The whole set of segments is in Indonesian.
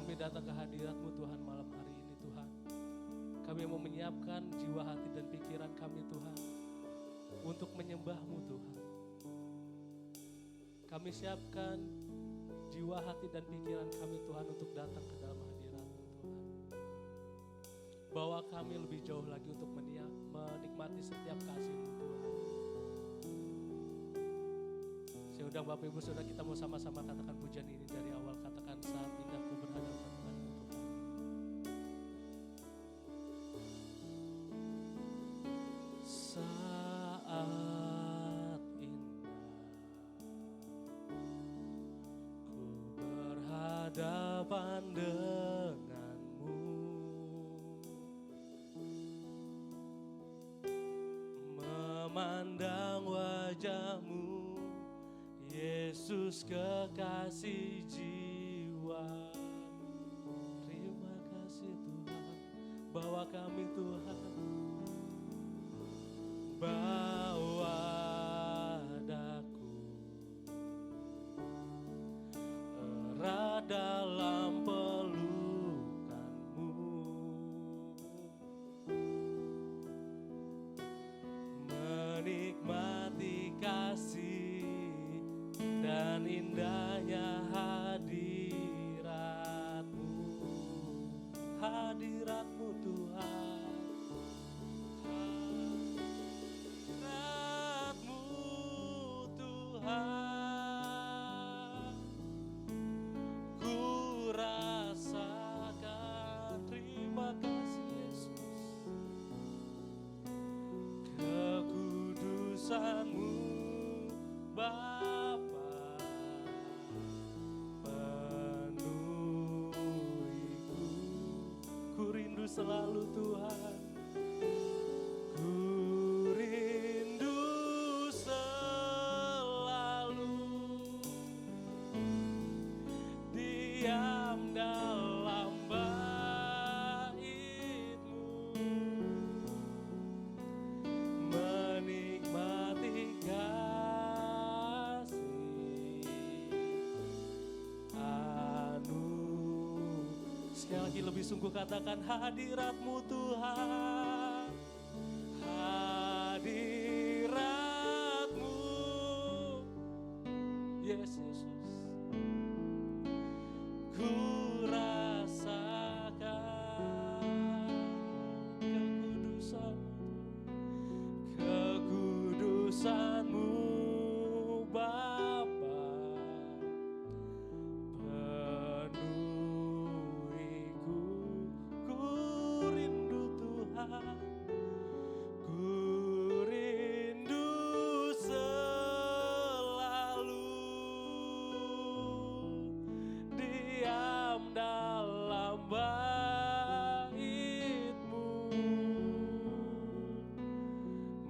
kami datang ke hadirat-Mu Tuhan malam hari ini Tuhan. Kami mau menyiapkan jiwa, hati, dan pikiran kami Tuhan untuk menyembah-Mu Tuhan. Kami siapkan jiwa, hati, dan pikiran kami Tuhan untuk datang ke dalam hadirat-Mu Tuhan. Bawa kami lebih jauh lagi untuk menikmati setiap kasih-Mu Tuhan. Saya undang Bapak Ibu Saudara, kita mau sama-sama katakan pujian ini dari awal. Katakan, saat indah ku berhadapan denganmu Tuhan. Saat indah ku berhadapan denganmu, memandang wajah-Mu Yesus kekasih jiwa. Terima kasih Tuhan, bawa kami Tuhan, bawa daku erat dalam pelukan-Mu, menikmati kasih dan indahnya hadirat-Mu, hadirat-Mu Tuhan, hadirat-Mu Tuhan, ku rasakan. Terima kasih Yesus, kekudusan-Mu Bapa. Selalu Tuhan, ku rindu selalu diam dalam bait-Mu, menikmati kasih sekali lagi lebih sungguh katakan, hadirat-Mu Tuhan, hadirat-Mu Yesus, ku rasakan kekudusan-Mu Bapa. Ku rindu selalu diam dalam bait-Mu,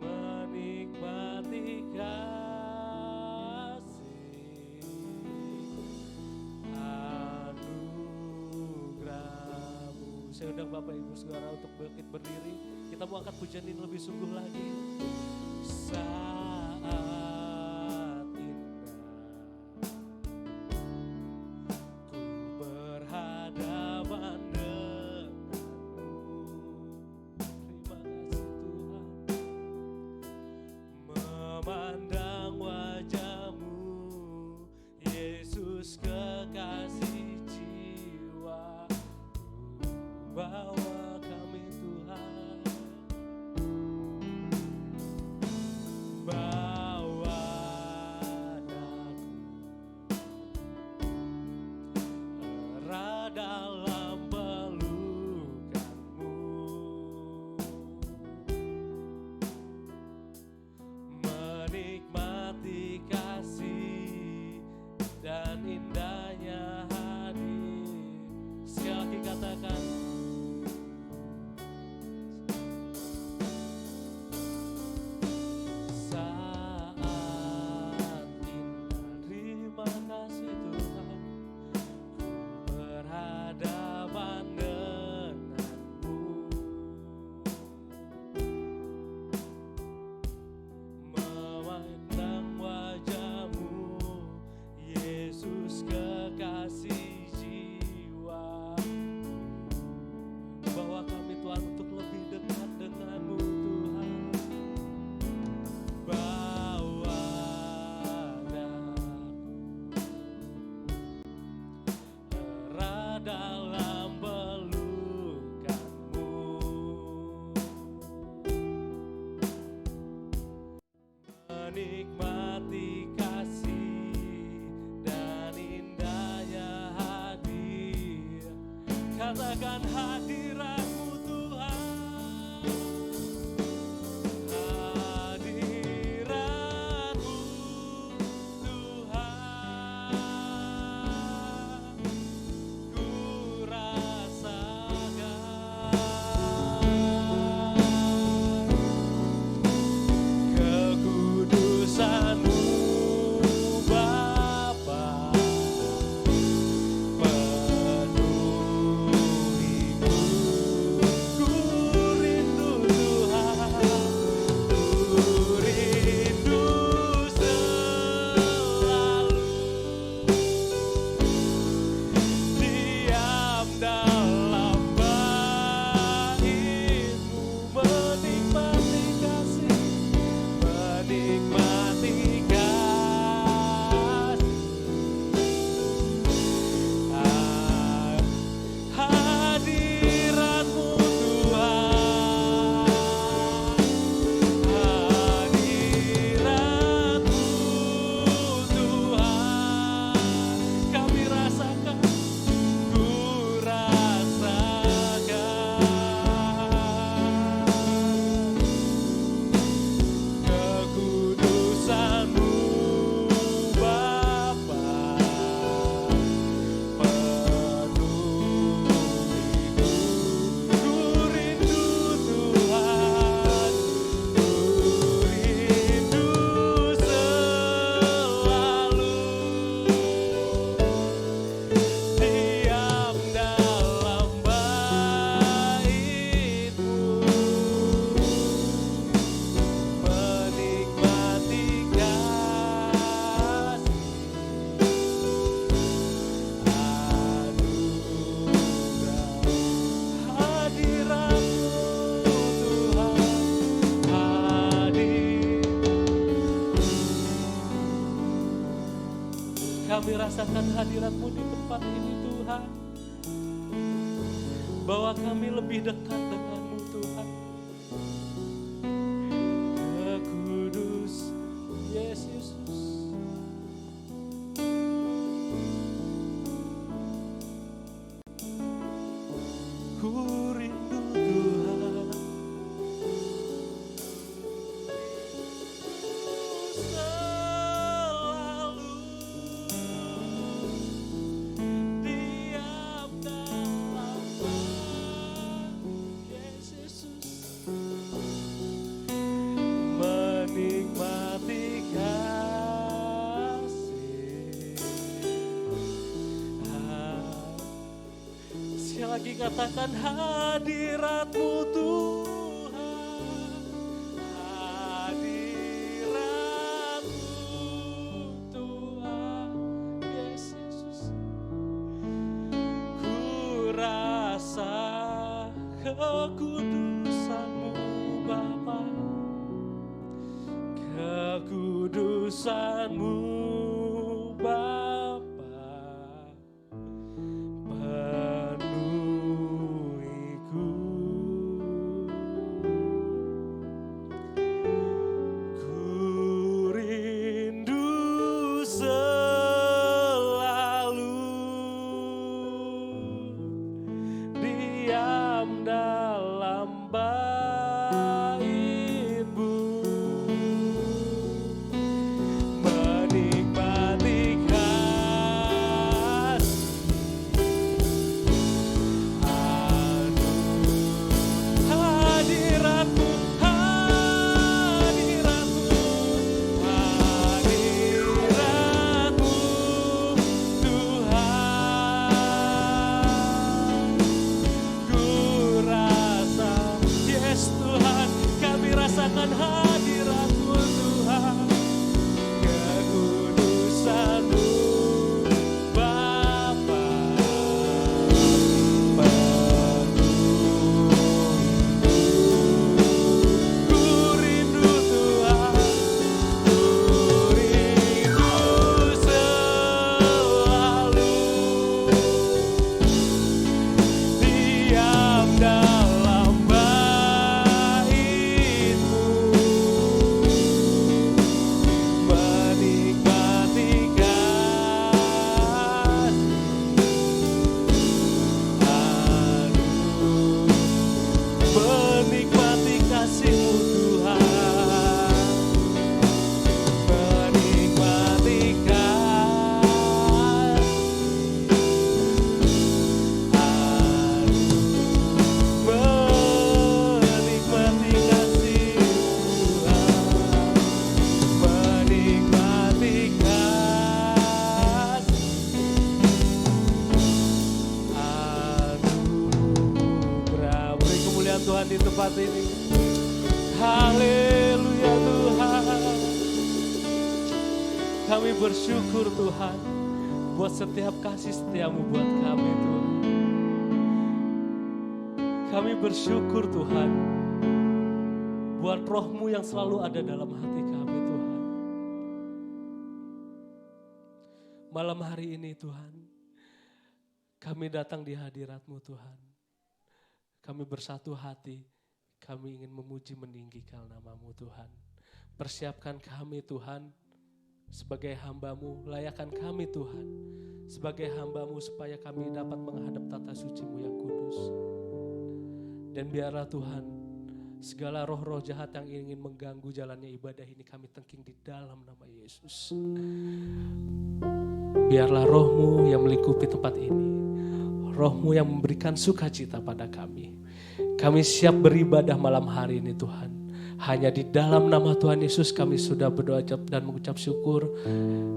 menikmati kasih anugerah-Mu. Saya undang Bapak Ibu Saudara untuk bangkit berdiri. Kita mau angkat pujian ini lebih sungguh lagi. Saat indah ku berhadapan denganmu. Terima kasih Tuhan, memandang wajah-Mu Yesus kekasih jiwa. Bawa kami Tuhan, bawa daku erat dalam pelukan-Mu, menikmati kasih dan indahnya hadir. Sekali lagi katakan, kasih Tuhan, ku berhadapan denganmu, memandang wajah-Mu Yesus kekasih jiwa. menikmati kasih dan indahnya hadir. Katakan hadirat-Mu Tuhan. Hadirat-Mu Tuhan, ku rasakan kekudusan-Mu Bapa, penuhiku. Ku rindu Tuhan, ku rindu selalu diam dalam bait-Mu, menikmati kasih, menikmati kasih. Hadirat-Mu Tuhan, hadirat-Mu Tuhan, kami rasakan, ku rasakan kekudusan-Mu Bapa, penuhiku. Ku rindu Tuhan, ku rindu selalu diam dalam bait-Mu, menikmati kasih anugerah. Hadirat-Mu Tuhan, hadir. Kami rasakan hadirat-Mu di tempat ini Tuhan, bahwa kami lebih dekat dengan-Mu Tuhan. Kekudus Yesus, ku rindu Tuhan selalu diam dalam bait Yesus, menikmati kasih. Sekali lagi katakan hadirat-Mu Tuhan, hadirat-Mu Tuhan, Yesus, ku rasa kekudusan-Mu Bapa, kekudusan-Mu Bapa, penuhiku. Ku rindu selalu diam dalam bait-Mu, menikmati tempat ini. Haleluya Tuhan. Kami bersyukur Tuhan buat setiap kasih setiamu buat kami Tuhan. Kami bersyukur Tuhan buat roh-Mu yang selalu ada dalam hati kami Tuhan. Malam hari ini Tuhan, kami datang di hadirat-Mu Tuhan. Kami bersatu hati, kami ingin memuji meninggikan nama-Mu Tuhan. Persiapkan kami Tuhan sebagai hamba-Mu, layakkan kami Tuhan sebagai hamba-Mu supaya kami dapat menghadap tata suci-Mu yang kudus. Dan biarlah Tuhan, segala roh-roh jahat yang ingin mengganggu jalannya ibadah ini kami tengking di dalam nama Yesus. Biarlah roh-Mu yang melingkupi tempat ini, roh-Mu yang memberikan sukacita pada kami. Kami siap beribadah malam hari ini Tuhan. Hanya di dalam nama Tuhan Yesus kami sudah berdoa dan mengucap syukur.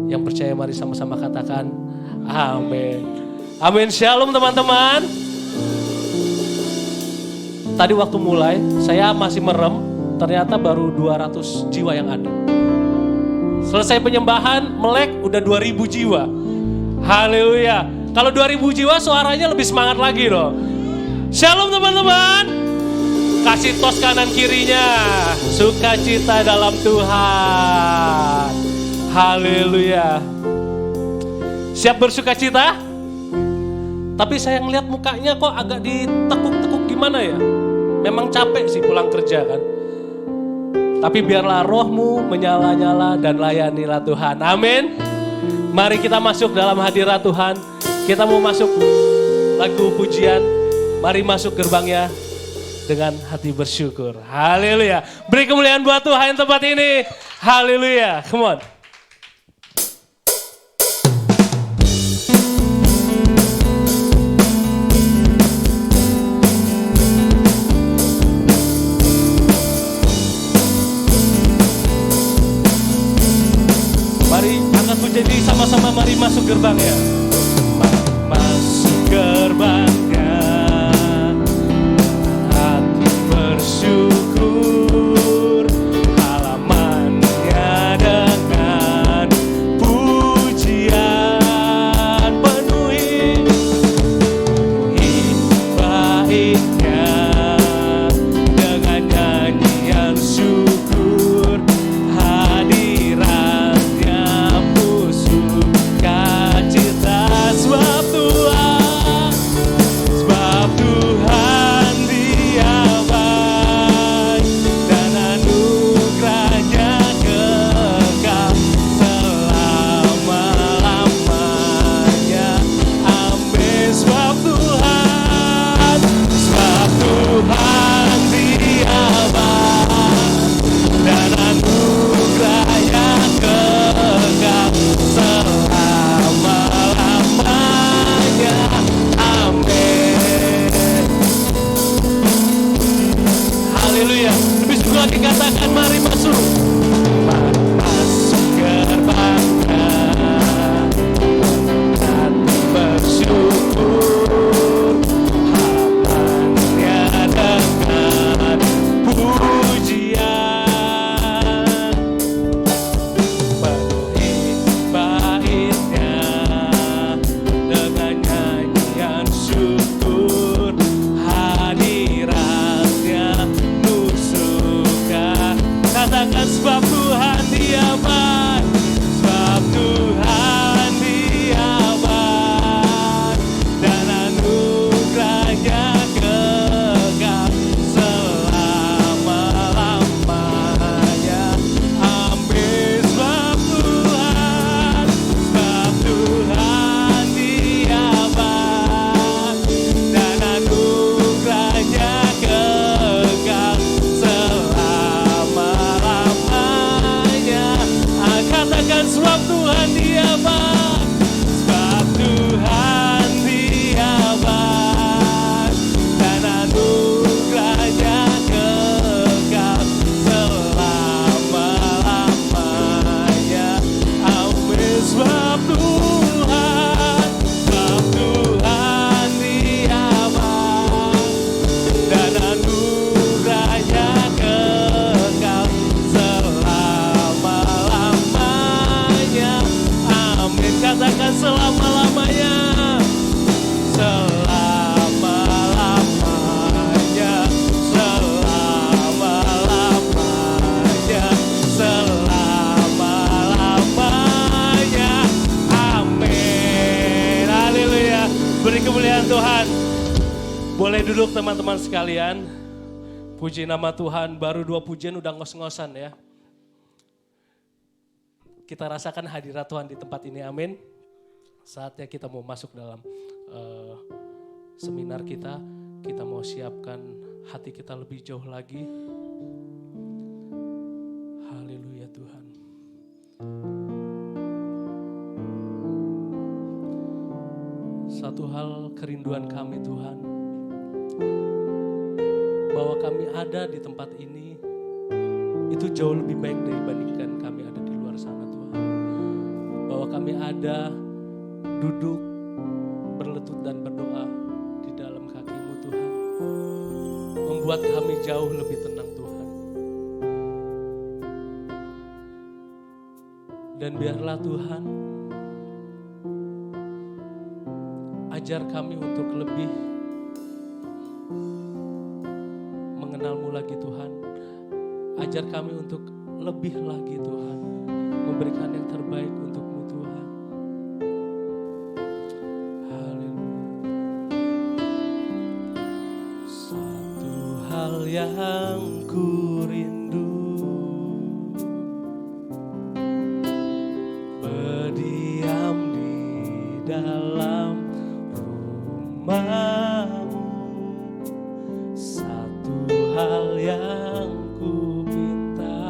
Yang percaya mari sama-sama katakan amin. Amin. Shalom teman-teman. Tadi waktu mulai saya masih merem, ternyata baru 200 jiwa yang ada. Selesai penyembahan, melek udah 2000 jiwa. Haleluya. Kalau 2000 jiwa suaranya lebih semangat lagi loh. Shalom teman-teman. Kasih tos kanan kirinya. Sukacita dalam Tuhan. Haleluya. Siap bersukacita? Tapi saya ngeliat mukanya kok agak ditekuk-tekuk gimana ya? Memang capek sih pulang kerja kan. Tapi biarlah roh-Mu menyala-nyala dan layanilah Tuhan. Amin. Mari kita masuk dalam hadirat Tuhan. Kita mau masuk lagu pujian. Mari masuk gerbangnya dengan hati bersyukur. Haleluya. Beri kemuliaan buat Tuhan tempat ini. Haleluya. Come on. Jadi sama-sama mari masuk gerbangnya. Masuk gerbangnya, hati bersyukur, halamannya dengan pujian, penuhi baiknya dengan nyanyian syukur, katakan mari masuk. Masuk gerbangnya, hati bersyukur, halamannya dengan pujian, penuhi baitnya dengan nyanyian syukur, hadiratnya katakan sebab Tuhan Dia baik, sebab Tuhan Dia baik, dan anugerahnya kekal selama-lamanya. Amin. Sebab Tuhan Dia baik, dan anugerahnya kekal katakan sebab Tuhan Dia baik, sebab Tuhan Dia baik, dan anugerahnya kekal selama-lamanya. Amin. Sebab Tuhan Dia baik, dan anugerahnya selama-lamanya. Selama-lamanya, selama-lamanya, selama-lamanya. Amin. Haleluya. Beri kemuliaan Tuhan. Boleh duduk teman-teman sekalian. Puji nama Tuhan, baru 2 pujian udah ngos-ngosan ya. Kita rasakan hadirat Tuhan di tempat ini, amin. Saatnya kita mau masuk dalam seminar kita mau siapkan hati kita lebih jauh lagi. Haleluya Tuhan. Satu hal kerinduan kami Tuhan, bahwa kami ada di tempat ini, itu jauh lebih baik dibandingkan kami ada di luar sana Tuhan. Bahwa kami ada, duduk, berlutut dan berdoa di dalam kaki-Mu Tuhan. Membuat kami jauh lebih tenang Tuhan. Dan biarlah Tuhan, ajar kami untuk lebih mengenal-Mu lagi Tuhan. Ajar kami untuk lebih lagi Tuhan, memberikan yang terbaik untuk-Mu Tuhan. Haleluya. Satu hal yang ku rindu, berdiam di dalam rumah-Mu. Satu hal yang ku minta,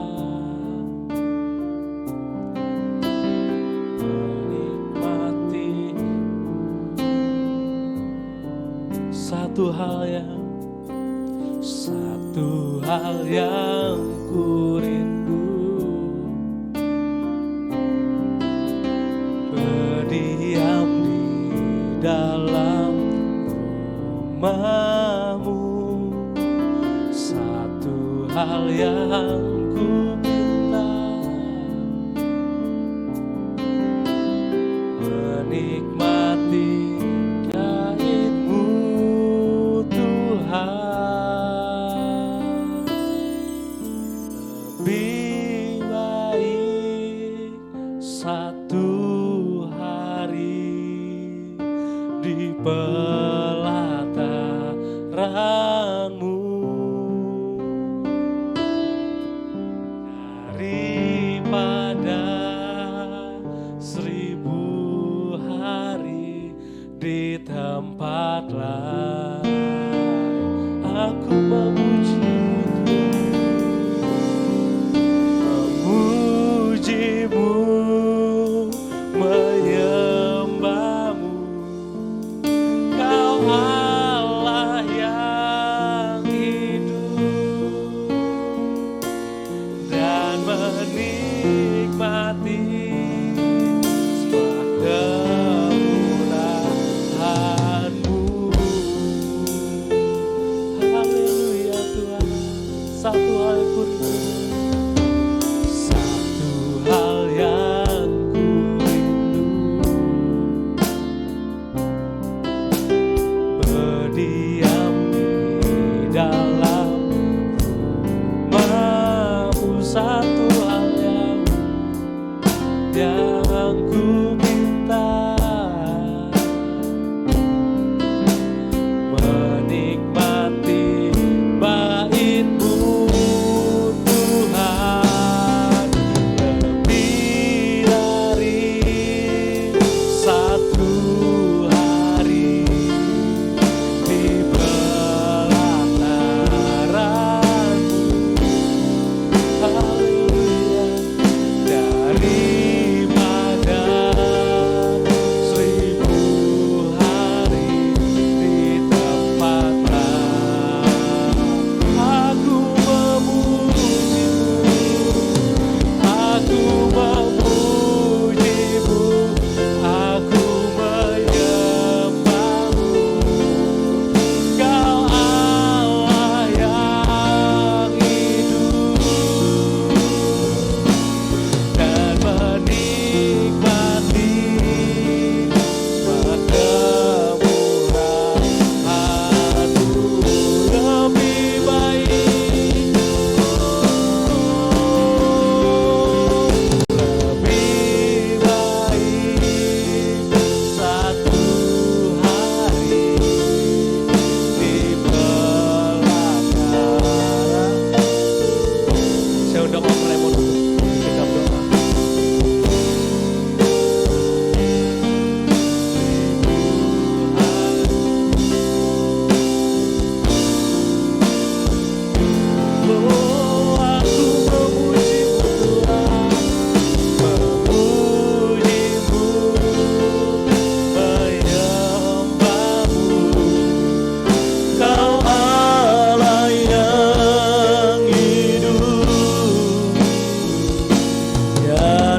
menikmati. Satu hal yang ku rindu, berdiam di dalam rumah-Mu. Satu hal yang ku minta, menikmati gaib-Mu Tuhan. Lebih baik satu hari di pelataran-Mu daripada 1000 hari di tempat lain. Aku memuji-Mu, menyembah-Mu. Kau Allah yang hidup, dan menikmati semua kemurahan-Mu.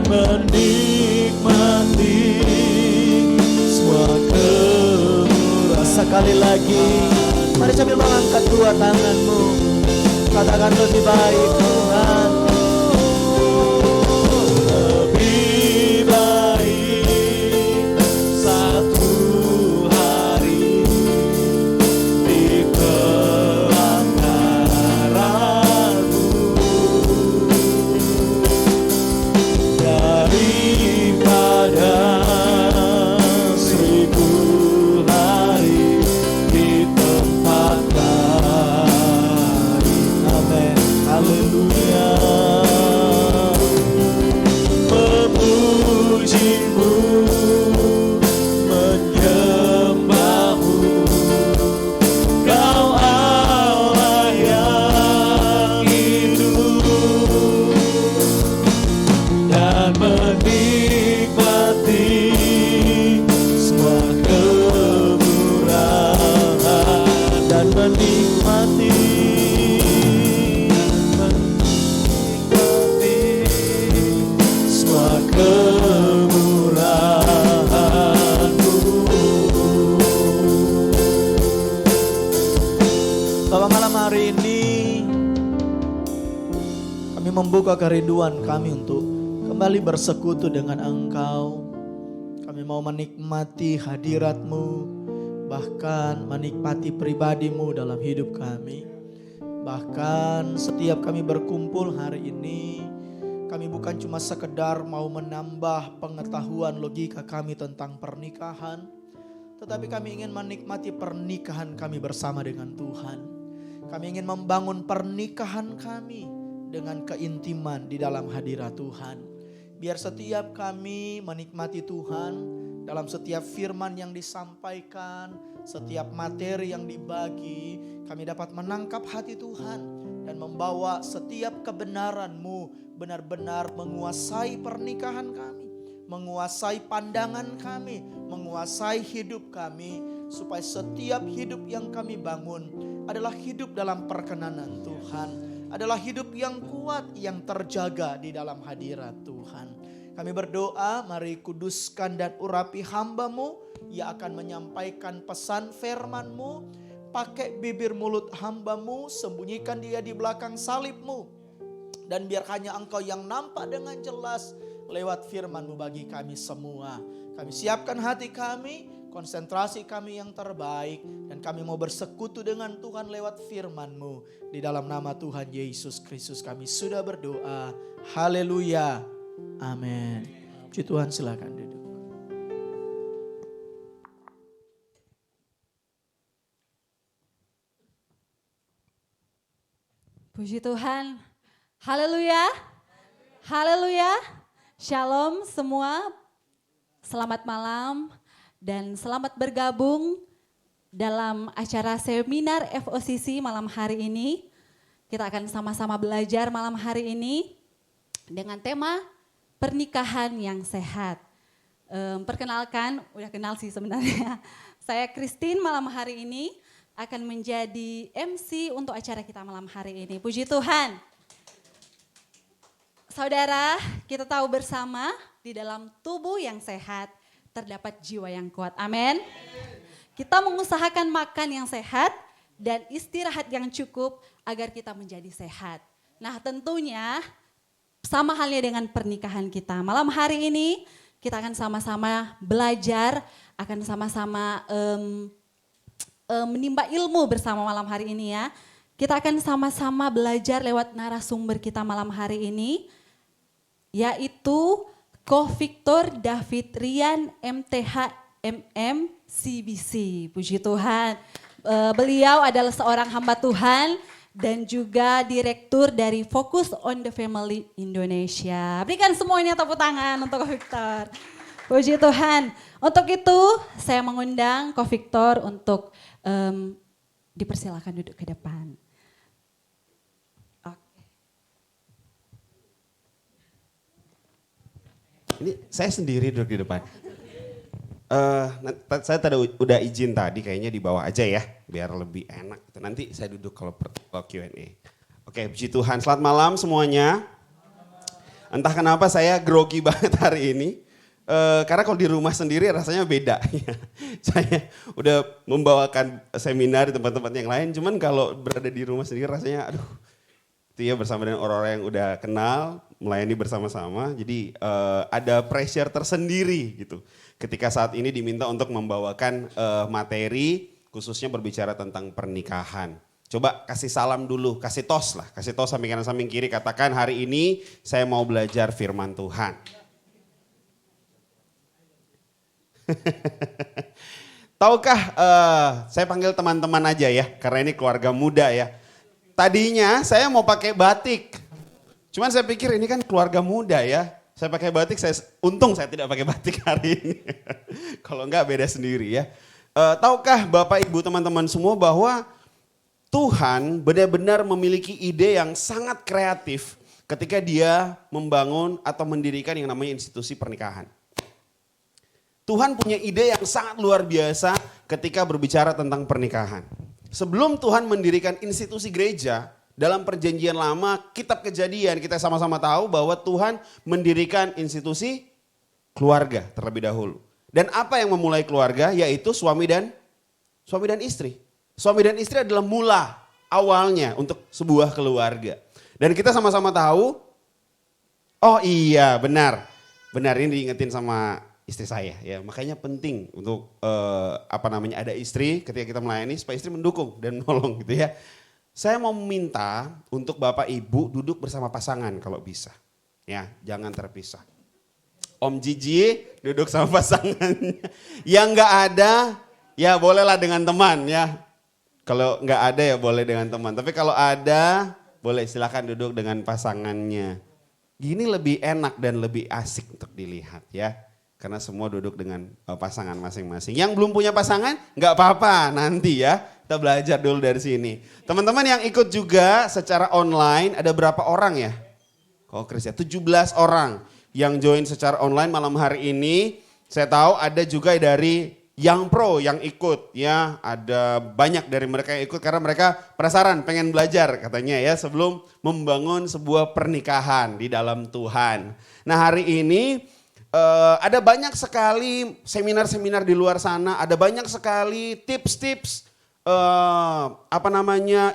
menikmati semua kemurahan. Sekali lagi, mari sambil mengangkat dua tanganmu, katakan lebih baik Tuhan. Lebih baik satu hari di pelataranmu daripada 1000 hari di tempat lain. Amin. Haleluya. Memujimu, menyembahmu, Kau Allah yang hidup, dan menikmati semua kemurahan, dan menikmati semua kemurahan-Mu. Bapak, malam hari ini kami membuka kerinduan kami untuk kembali bersekutu dengan Engkau. Kami mau menikmati hadirat-Mu, bahkan menikmati pribadi-Mu dalam hidup kami. Bahkan setiap kami berkumpul hari ini, kami bukan cuma sekedar mau menambah pengetahuan logika kami tentang pernikahan, tetapi kami ingin menikmati pernikahan kami bersama dengan Tuhan. Kami ingin membangun pernikahan kami dengan keintiman di dalam hadirat Tuhan. Biar setiap kami menikmati Tuhan dalam setiap firman yang disampaikan, setiap materi yang dibagi, kami dapat menangkap hati Tuhan dan membawa setiap kebenaran-Mu benar-benar menguasai pernikahan kami, menguasai pandangan kami, menguasai hidup kami, supaya setiap hidup yang kami bangun adalah hidup dalam perkenanan Tuhan, adalah hidup yang kuat, yang terjaga di dalam hadirat Tuhan. Kami berdoa, mari kuduskan dan urapi hamba-Mu yang akan menyampaikan pesan firman-Mu. Pakai bibir mulut hamba-Mu, sembunyikan dia di belakang salib-Mu. Dan biar hanya Engkau yang nampak dengan jelas lewat firman-Mu bagi kami semua. Kami siapkan hati kami, konsentrasi kami yang terbaik. Dan kami mau bersekutu dengan Tuhan lewat firman-Mu. Di dalam nama Tuhan Yesus Kristus kami sudah berdoa. Haleluya. Amin. Puji Tuhan, silakan duduk. Puji Tuhan. Haleluya. Haleluya. Shalom semua. Selamat malam dan selamat bergabung dalam acara seminar FOCC malam hari ini. Kita akan sama-sama belajar malam hari ini dengan tema pernikahan yang sehat. Perkenalkan, udah kenal sih sebenarnya. Saya Christine, malam hari ini akan menjadi MC untuk acara kita malam hari ini. Puji Tuhan. Saudara, kita tahu bersama di dalam tubuh yang sehat terdapat jiwa yang kuat. Amin. Kita mengusahakan makan yang sehat dan istirahat yang cukup agar kita menjadi sehat. Nah, tentunya sama halnya dengan pernikahan kita. Malam hari ini kita akan sama-sama belajar, akan sama-sama menimba ilmu bersama malam hari ini ya. Kita akan sama-sama belajar lewat narasumber kita malam hari ini, yaitu Ko Victor David Rian MTH MM CBC. Puji Tuhan. Beliau adalah seorang hamba Tuhan dan juga direktur dari Focus on the Family Indonesia. Berikan semuanya tepuk tangan untuk Ko Victor. Puji Tuhan. Untuk itu saya mengundang Ko Victor untuk dipersilakan duduk ke depan. Ini saya sendiri duduk di depan. Saya udah izin tadi, kayaknya di bawah aja ya, biar lebih enak. Nanti saya duduk kalau Q&A. Oke, puji Tuhan. Selamat malam semuanya. Entah kenapa saya grogi banget hari ini. Karena kalau di rumah sendiri rasanya beda. Saya udah membawakan seminar di tempat-tempat yang lain, cuman kalau berada di rumah sendiri rasanya aduh. Itu ya bersama dengan orang-orang yang udah kenal, melayani bersama-sama. Jadi ada pressure tersendiri gitu. Ketika saat ini diminta untuk membawakan materi khususnya berbicara tentang pernikahan. Coba kasih salam dulu, kasih tos lah. Kasih tos samping kanan samping kiri, katakan hari ini saya mau belajar firman Tuhan. Tahukah saya panggil teman-teman aja ya, karena ini keluarga muda ya. Tadinya saya mau pakai batik, cuman saya pikir ini kan keluarga muda ya. Saya pakai batik, untung saya tidak pakai batik hari ini. Kalau enggak beda sendiri ya. Tahukah Bapak Ibu teman-teman semua bahwa Tuhan benar-benar memiliki ide yang sangat kreatif ketika dia membangun atau mendirikan yang namanya institusi pernikahan. Tuhan punya ide yang sangat luar biasa ketika berbicara tentang pernikahan. Sebelum Tuhan mendirikan institusi gereja, dalam perjanjian lama, kitab Kejadian, kita sama-sama tahu bahwa Tuhan mendirikan institusi keluarga terlebih dahulu. Dan apa yang memulai keluarga? Yaitu suami dan istri. Suami dan istri adalah mula awalnya untuk sebuah keluarga. Dan kita sama-sama tahu, oh iya benar ini diingetin sama istri saya ya, makanya penting untuk ada istri ketika kita melayani supaya istri mendukung dan menolong gitu ya. Saya mau meminta untuk Bapak Ibu duduk bersama pasangan kalau bisa. Ya, jangan terpisah. Om Jiji duduk sama pasangannya. Yang enggak ada ya bolehlah dengan teman ya. Kalau enggak ada ya boleh dengan teman. Tapi kalau ada boleh silakan duduk dengan pasangannya. Gini lebih enak dan lebih asik untuk dilihat ya. Karena semua duduk dengan pasangan masing-masing. Yang belum punya pasangan nggak apa-apa nanti ya. Kita belajar dulu dari sini. Teman-teman yang ikut juga secara online ada berapa orang ya? Kok Chris ya? 17 orang yang join secara online malam hari ini. Saya tahu ada juga dari yang pro yang ikut ya. Ada banyak dari mereka yang ikut karena mereka penasaran pengen belajar katanya ya. Sebelum membangun sebuah pernikahan di dalam Tuhan. Nah hari ini ada banyak sekali seminar-seminar di luar sana, ada banyak sekali tips-tips,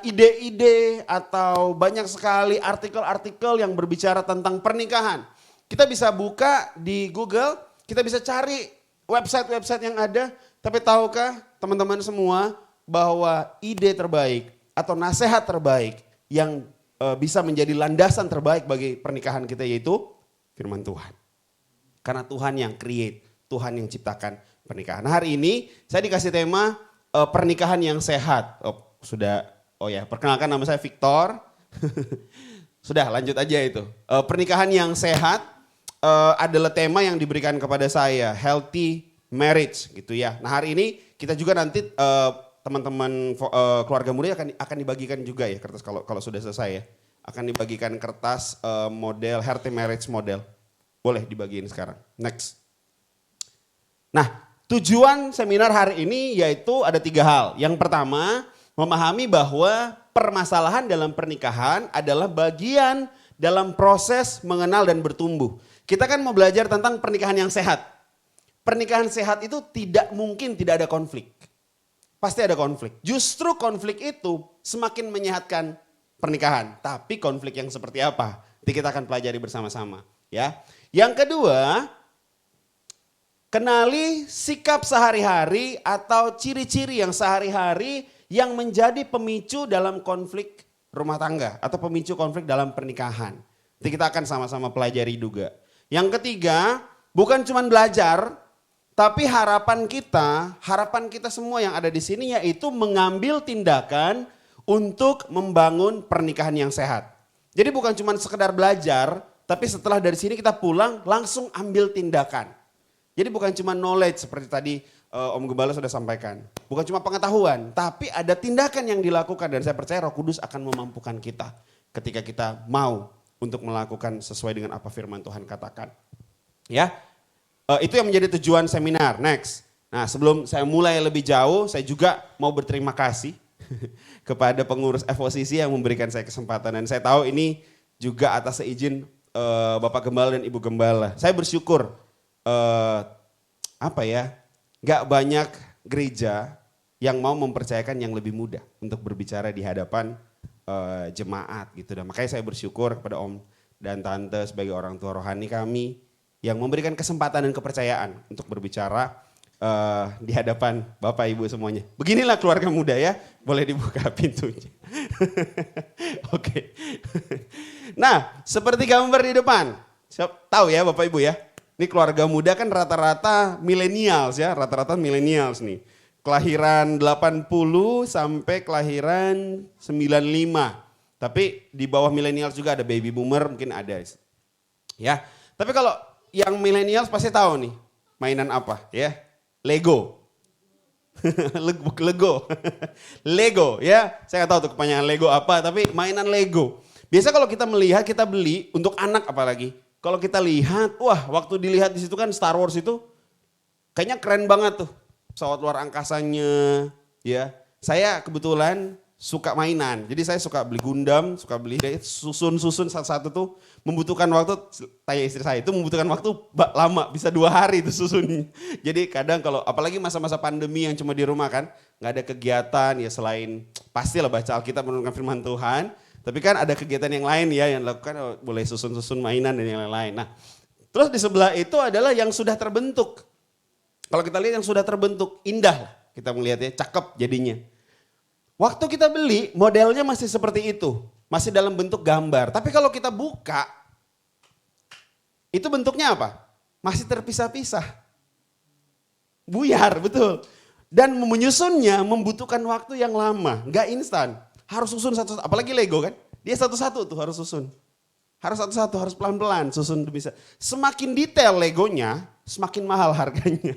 ide-ide atau banyak sekali artikel-artikel yang berbicara tentang pernikahan. Kita bisa buka di Google, kita bisa cari website-website yang ada, tapi tahukah teman-teman semua bahwa ide terbaik atau nasihat terbaik yang bisa menjadi landasan terbaik bagi pernikahan kita yaitu firman Tuhan. Karena Tuhan yang create, Tuhan yang ciptakan pernikahan. Nah, hari ini saya dikasih tema pernikahan yang sehat. Perkenalkan nama saya Victor. Sudah lanjut aja itu. Pernikahan yang sehat adalah tema yang diberikan kepada saya, healthy marriage gitu ya. Nah hari ini kita juga nanti teman-teman keluarga muda akan dibagikan juga ya kertas kalau sudah selesai ya. Akan dibagikan kertas model healthy marriage model. Boleh dibagiin sekarang. Next. Nah, tujuan seminar hari ini yaitu ada 3 hal. Yang pertama, memahami bahwa permasalahan dalam pernikahan adalah bagian dalam proses mengenal dan bertumbuh. Kita kan mau belajar tentang pernikahan yang sehat. Pernikahan sehat itu tidak mungkin tidak ada konflik. Pasti ada konflik. Justru konflik itu semakin menyehatkan pernikahan. Tapi konflik yang seperti apa? Nanti kita akan pelajari bersama-sama. Ya. Yang kedua, kenali sikap sehari-hari atau ciri-ciri yang sehari-hari yang menjadi pemicu dalam konflik rumah tangga atau pemicu konflik dalam pernikahan. Nanti kita akan sama-sama pelajari juga. Yang ketiga, bukan cuma belajar, tapi harapan kita semua yang ada di sini yaitu mengambil tindakan untuk membangun pernikahan yang sehat. Jadi bukan cuma sekedar belajar, tapi setelah dari sini kita pulang langsung ambil tindakan. Jadi bukan cuma knowledge seperti tadi Om Gembala sudah sampaikan. Bukan cuma pengetahuan, tapi ada tindakan yang dilakukan dan saya percaya Roh Kudus akan memampukan kita ketika kita mau untuk melakukan sesuai dengan apa firman Tuhan katakan. Ya, itu yang menjadi tujuan seminar. Next. Nah sebelum saya mulai lebih jauh, saya juga mau berterima kasih kepada pengurus FOCC yang memberikan saya kesempatan. Dan saya tahu ini juga atas izin Bapak Gembala dan Ibu Gembala. Saya bersyukur gak banyak gereja yang mau mempercayakan yang lebih muda untuk berbicara di hadapan jemaat gitu. Dan makanya saya bersyukur kepada Om dan Tante sebagai orang tua rohani kami yang memberikan kesempatan dan kepercayaan untuk berbicara di hadapan Bapak Ibu semuanya. Beginilah keluarga muda ya, boleh dibuka pintunya. Oke. Nah, seperti gambar di depan, tahu ya Bapak Ibu ya, ini keluarga muda kan rata-rata millennials ya, rata-rata millennials nih. Kelahiran 80 sampai kelahiran 95. Tapi di bawah millennials juga ada baby boomer, mungkin ada. Ya, tapi kalau yang millennials pasti tahu nih, mainan apa ya? Lego. Lego ya, saya nggak tahu tuh kepanjangan Lego apa, tapi mainan Lego. Biasa kalau kita melihat, kita beli untuk anak apalagi. Kalau kita lihat, wah waktu dilihat di situ kan Star Wars itu kayaknya keren banget tuh. Pesawat luar angkasanya ya. Saya kebetulan suka mainan. Jadi saya suka beli Gundam, suka beli susun-susun satu-satu tuh membutuhkan waktu, tanya istri saya itu membutuhkan waktu lama, bisa 2 hari itu susun. Jadi kadang kalau apalagi masa-masa pandemi yang cuma di rumah kan, nggak ada kegiatan ya selain pastilah baca Alkitab menurunkan firman Tuhan. Tapi kan ada kegiatan yang lain ya yang dilakukan, boleh susun-susun mainan dan yang lain-lain. Nah terus di sebelah itu adalah yang sudah terbentuk. Kalau kita lihat yang sudah terbentuk, indah lah kita melihatnya, cakep jadinya. Waktu kita beli modelnya masih seperti itu, masih dalam bentuk gambar. Tapi kalau kita buka, itu bentuknya apa? Masih terpisah-pisah. Buyar, betul. Dan menyusunnya membutuhkan waktu yang lama, gak instan. Harus susun satu-satu, apalagi Lego kan, dia satu-satu tuh harus susun. Harus satu-satu, harus pelan-pelan susun bisa. Semakin detail Legonya, semakin mahal harganya.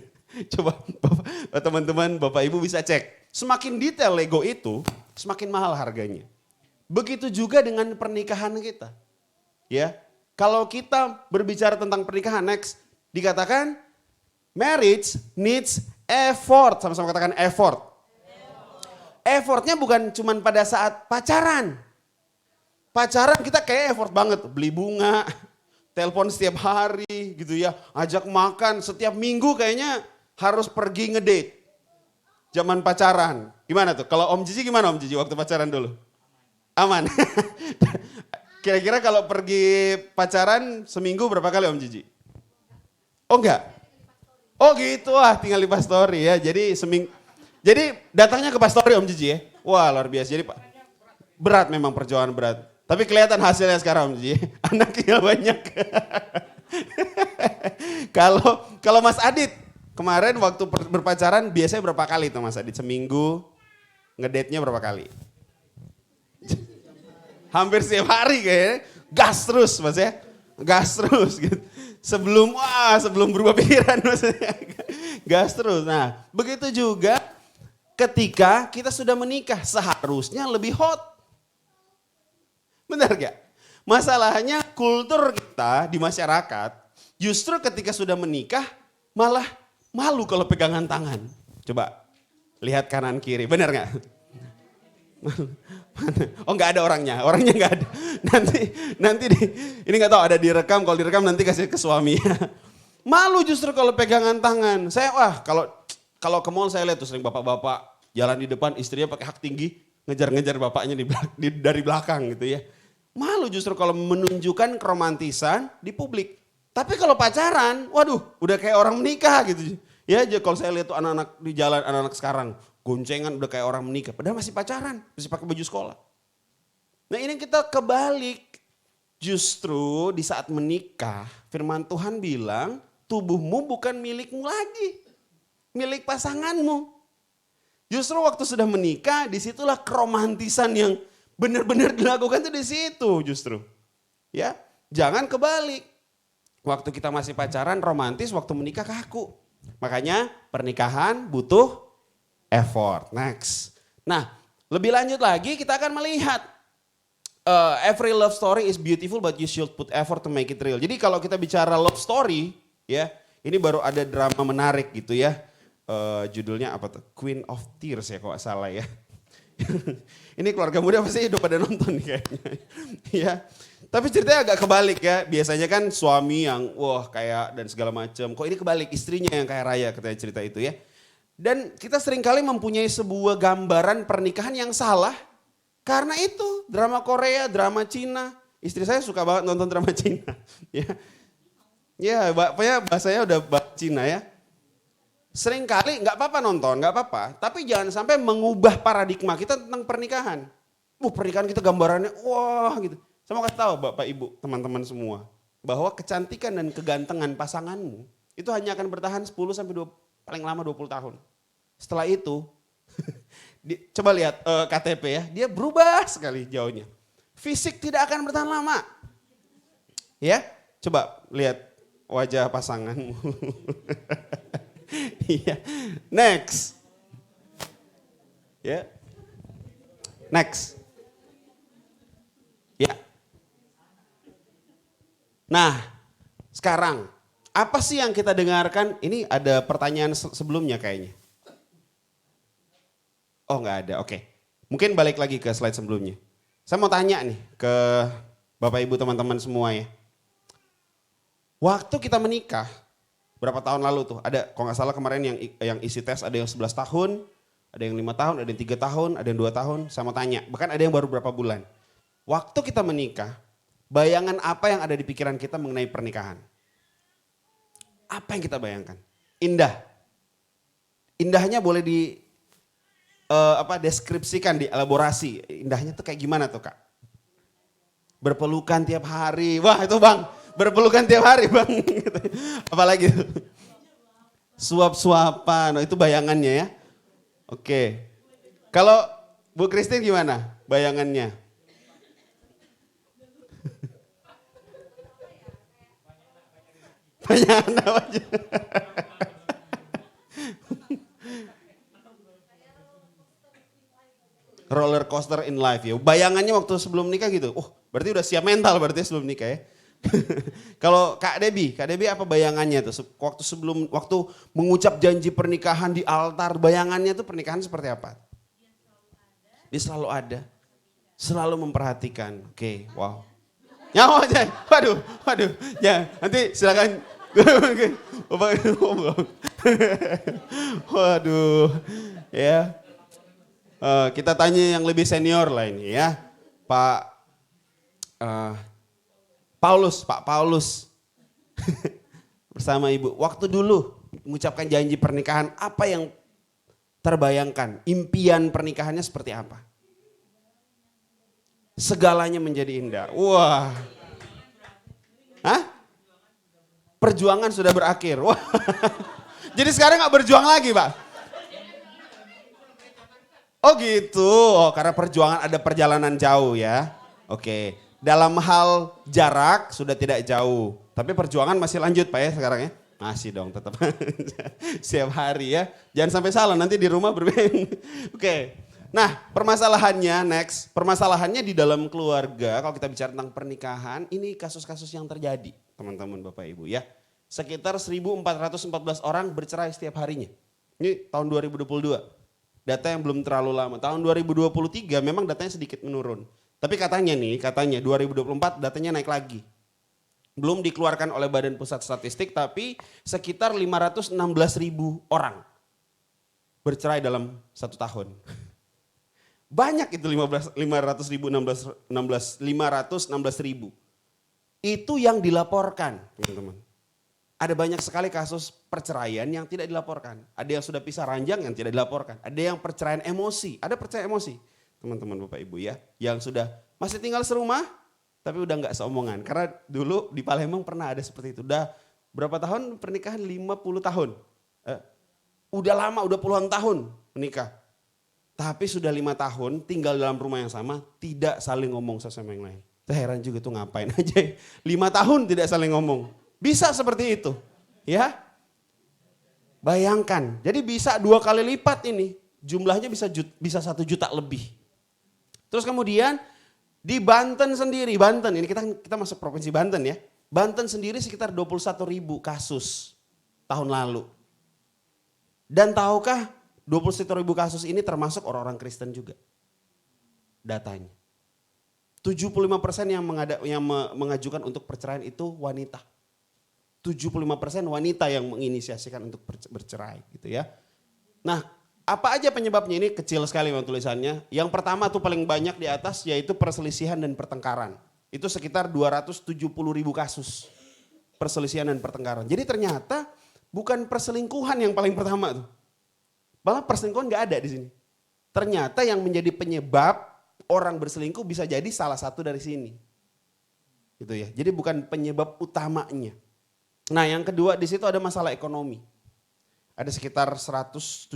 Coba teman-teman, Bapak Ibu bisa cek. Semakin detail Lego itu, semakin mahal harganya. Begitu juga dengan pernikahan kita. Ya, kalau kita berbicara tentang pernikahan next, dikatakan marriage needs effort. Sama-sama katakan effort. Effortnya bukan cuma pada saat pacaran. Pacaran kita kayak effort banget, beli bunga, telepon setiap hari gitu ya, ajak makan setiap minggu kayaknya harus pergi ngedate. Zaman pacaran. Gimana tuh? Kalau Om Jiji gimana Om Jiji waktu pacaran dulu? Aman. Kira-kira kalau pergi pacaran seminggu berapa kali Om Jiji? Oh enggak? Oh gitu, wah tinggal di pastori ya. Jadi jadi datangnya ke pastori Om Jiji ya. Wah luar biasa. Jadi berat memang perjuangan berat. Tapi kelihatan hasilnya sekarang Om Jiji. Anaknya banyak. Kalau Mas Adit kemarin waktu berpacaran biasanya berapa kali tuh Mas Adit? Seminggu ngedate-nya berapa kali? Hampir setiap hari kayaknya. Gas terus Mas ya. Gas terus gitu. Sebelum berubah pikiran maksudnya. Gas terus. Nah begitu juga ketika kita sudah menikah seharusnya lebih hot. Benar gak? Masalahnya kultur kita di masyarakat justru ketika sudah menikah malah malu kalau pegangan tangan. Coba lihat kanan kiri, benar gak? Oh nggak ada orangnya nggak ada. Nanti ini nggak tahu ada direkam, kalau direkam nanti kasih ke suami. Malu justru kalau pegangan tangan. Saya kalau ke mall saya lihat tuh sering bapak-bapak jalan di depan istrinya pakai hak tinggi ngejar-ngejar bapaknya dari belakang gitu ya. Malu justru kalau menunjukkan keromantisan di publik. Tapi kalau pacaran, waduh udah kayak orang menikah gitu. Ya kalau saya lihat tuh anak-anak di jalan, anak-anak sekarang goncengan udah kayak orang menikah. Padahal masih pacaran, masih pakai baju sekolah. Nah ini kita kebalik. Justru di saat menikah, firman Tuhan bilang tubuhmu bukan milikmu lagi. Milik pasanganmu. Justru waktu sudah menikah, disitulah keromantisan yang benar-benar dilakukan itu di situ justru. Ya, jangan kebalik. Waktu kita masih pacaran romantis, waktu menikah kaku. Makanya pernikahan butuh effort. Next. Nah, lebih lanjut lagi kita akan melihat every love story is beautiful but you should put effort to make it real. Jadi kalau kita bicara love story, ya, ini baru ada drama menarik gitu ya. Judulnya apa tuh? Queen of Tears ya kalau salah ya. Ini keluarga muda pasti udah pada nonton nih kayaknya. Ya. Tapi ceritanya agak kebalik ya. Biasanya kan suami yang wah kaya dan segala macam. Kok ini kebalik, istrinya yang kaya raya katanya cerita itu ya. Dan kita seringkali mempunyai sebuah gambaran pernikahan yang salah. Karena itu drama Korea, drama Cina. Istri saya suka banget nonton drama Cina. Ya, bahasanya udah bahasa Cina ya. Seringkali nggak apa-apa nonton, nggak apa-apa. Tapi jangan sampai mengubah paradigma kita tentang pernikahan. Pernikahan kita gambarannya wah gitu. Saya mau kasih tahu Bapak Ibu, teman-teman semua, bahwa kecantikan dan kegantengan pasanganmu itu hanya akan bertahan 10 sampai paling lama 20 tahun. Setelah itu, coba lihat KTP ya, dia berubah sekali jauhnya. Fisik tidak akan bertahan lama. Ya, coba lihat wajah pasanganmu. Iya. Next. Ya. Next. Ya. Nah, sekarang apa sih yang kita dengarkan? Ini ada pertanyaan sebelumnya kayaknya. Oh nggak ada, oke. Mungkin balik lagi ke slide sebelumnya. Saya mau tanya nih ke Bapak Ibu teman-teman semua ya. Waktu kita menikah, berapa tahun lalu tuh? Ada, kalau nggak salah kemarin yang isi tes ada yang 11 tahun, ada yang 5 tahun, ada yang 3 tahun, ada yang 2 tahun. Saya mau tanya, bahkan ada yang baru berapa bulan. Waktu kita menikah, bayangan apa yang ada di pikiran kita mengenai pernikahan? Apa yang kita bayangkan? Indah. Indahnya boleh deskripsikan, dielaborasi. Indahnya tuh kayak gimana tuh Kak? Berpelukan tiap hari. Wah itu Bang, berpelukan tiap hari Bang. Apalagi suap-suapan, itu bayangannya ya. Oke. Kalau Bu Christine gimana bayangannya? Banyak aja. Roller coaster in life ya. Bayangannya waktu sebelum nikah gitu. Berarti udah siap mental berarti sebelum nikah ya. Kalau Kak Debbie apa bayangannya tuh waktu mengucap janji pernikahan di altar, bayangannya tuh pernikahan seperti apa? Dia selalu ada. Selalu memperhatikan. Oke, wow. Nyawa aja. Waduh. Ya, nanti silakan. Waduh. Ya. Kita tanya yang lebih senior lah ini ya. Pak Paulus. Bersama Ibu. Waktu dulu mengucapkan janji pernikahan, apa yang terbayangkan? Impian pernikahannya seperti apa? Segalanya menjadi indah. Wah. Hah? Perjuangan sudah berakhir. Wah. Jadi sekarang gak berjuang lagi Pak? Oh gitu. Karena perjuangan ada perjalanan jauh ya. Oke. Dalam hal jarak sudah tidak jauh. Tapi perjuangan masih lanjut Pak ya sekarang ya? Masih dong tetap. Setiap hari ya. Jangan sampai salah nanti di rumah berbeda. Oke. Nah permasalahannya di dalam keluarga, kalau kita bicara tentang pernikahan, ini kasus-kasus yang terjadi teman-teman Bapak Ibu ya. Sekitar 1.414 orang bercerai setiap harinya. Ini tahun 2022, data yang belum terlalu lama. Tahun 2023 memang datanya sedikit menurun. Tapi katanya 2024 datanya naik lagi. Belum dikeluarkan oleh Badan Pusat Statistik, tapi sekitar 516.000 orang bercerai dalam 1 tahun. Banyak itu 516.000. Itu yang dilaporkan, teman-teman. Ada banyak sekali kasus perceraian yang tidak dilaporkan. Ada yang sudah pisah ranjang yang tidak dilaporkan. Ada yang perceraian emosi, ada perceraian emosi. Teman-teman Bapak Ibu ya, yang sudah masih tinggal serumah tapi udah nggak seomongan. Karena dulu di Palembang pernah ada seperti itu. Udah berapa tahun pernikahan? 50 tahun. Udah lama, udah puluhan tahun menikah. Tapi sudah 5 tahun tinggal dalam rumah yang sama, tidak saling ngomong satu sama yang lain. Saya heran juga tuh ngapain aja 5 tahun tidak saling ngomong. Bisa seperti itu ya. Bayangkan, jadi bisa 2 kali lipat ini. Jumlahnya bisa 1 juta lebih. Terus kemudian di Banten sendiri, ini kita masuk provinsi Banten ya. Banten sendiri sekitar 21.000 kasus tahun lalu. Dan tahukah 21.000 kasus ini termasuk orang-orang Kristen juga. Datanya. 75% yang mengajukan untuk perceraian itu wanita. 75% wanita yang menginisiasikan untuk bercerai gitu ya. Nah, apa aja penyebabnya? Ini kecil sekali memang tulisannya. Yang pertama tuh paling banyak di atas yaitu perselisihan dan pertengkaran. Itu sekitar 270.000 kasus perselisihan dan pertengkaran. Jadi ternyata bukan perselingkuhan yang paling pertama tuh. Malah perselingkuhan gak ada di sini. Ternyata yang menjadi penyebab orang berselingkuh bisa jadi salah satu dari sini. Gitu ya. Jadi bukan penyebab utamanya. Nah, yang kedua di situ ada masalah ekonomi. Ada sekitar 170.000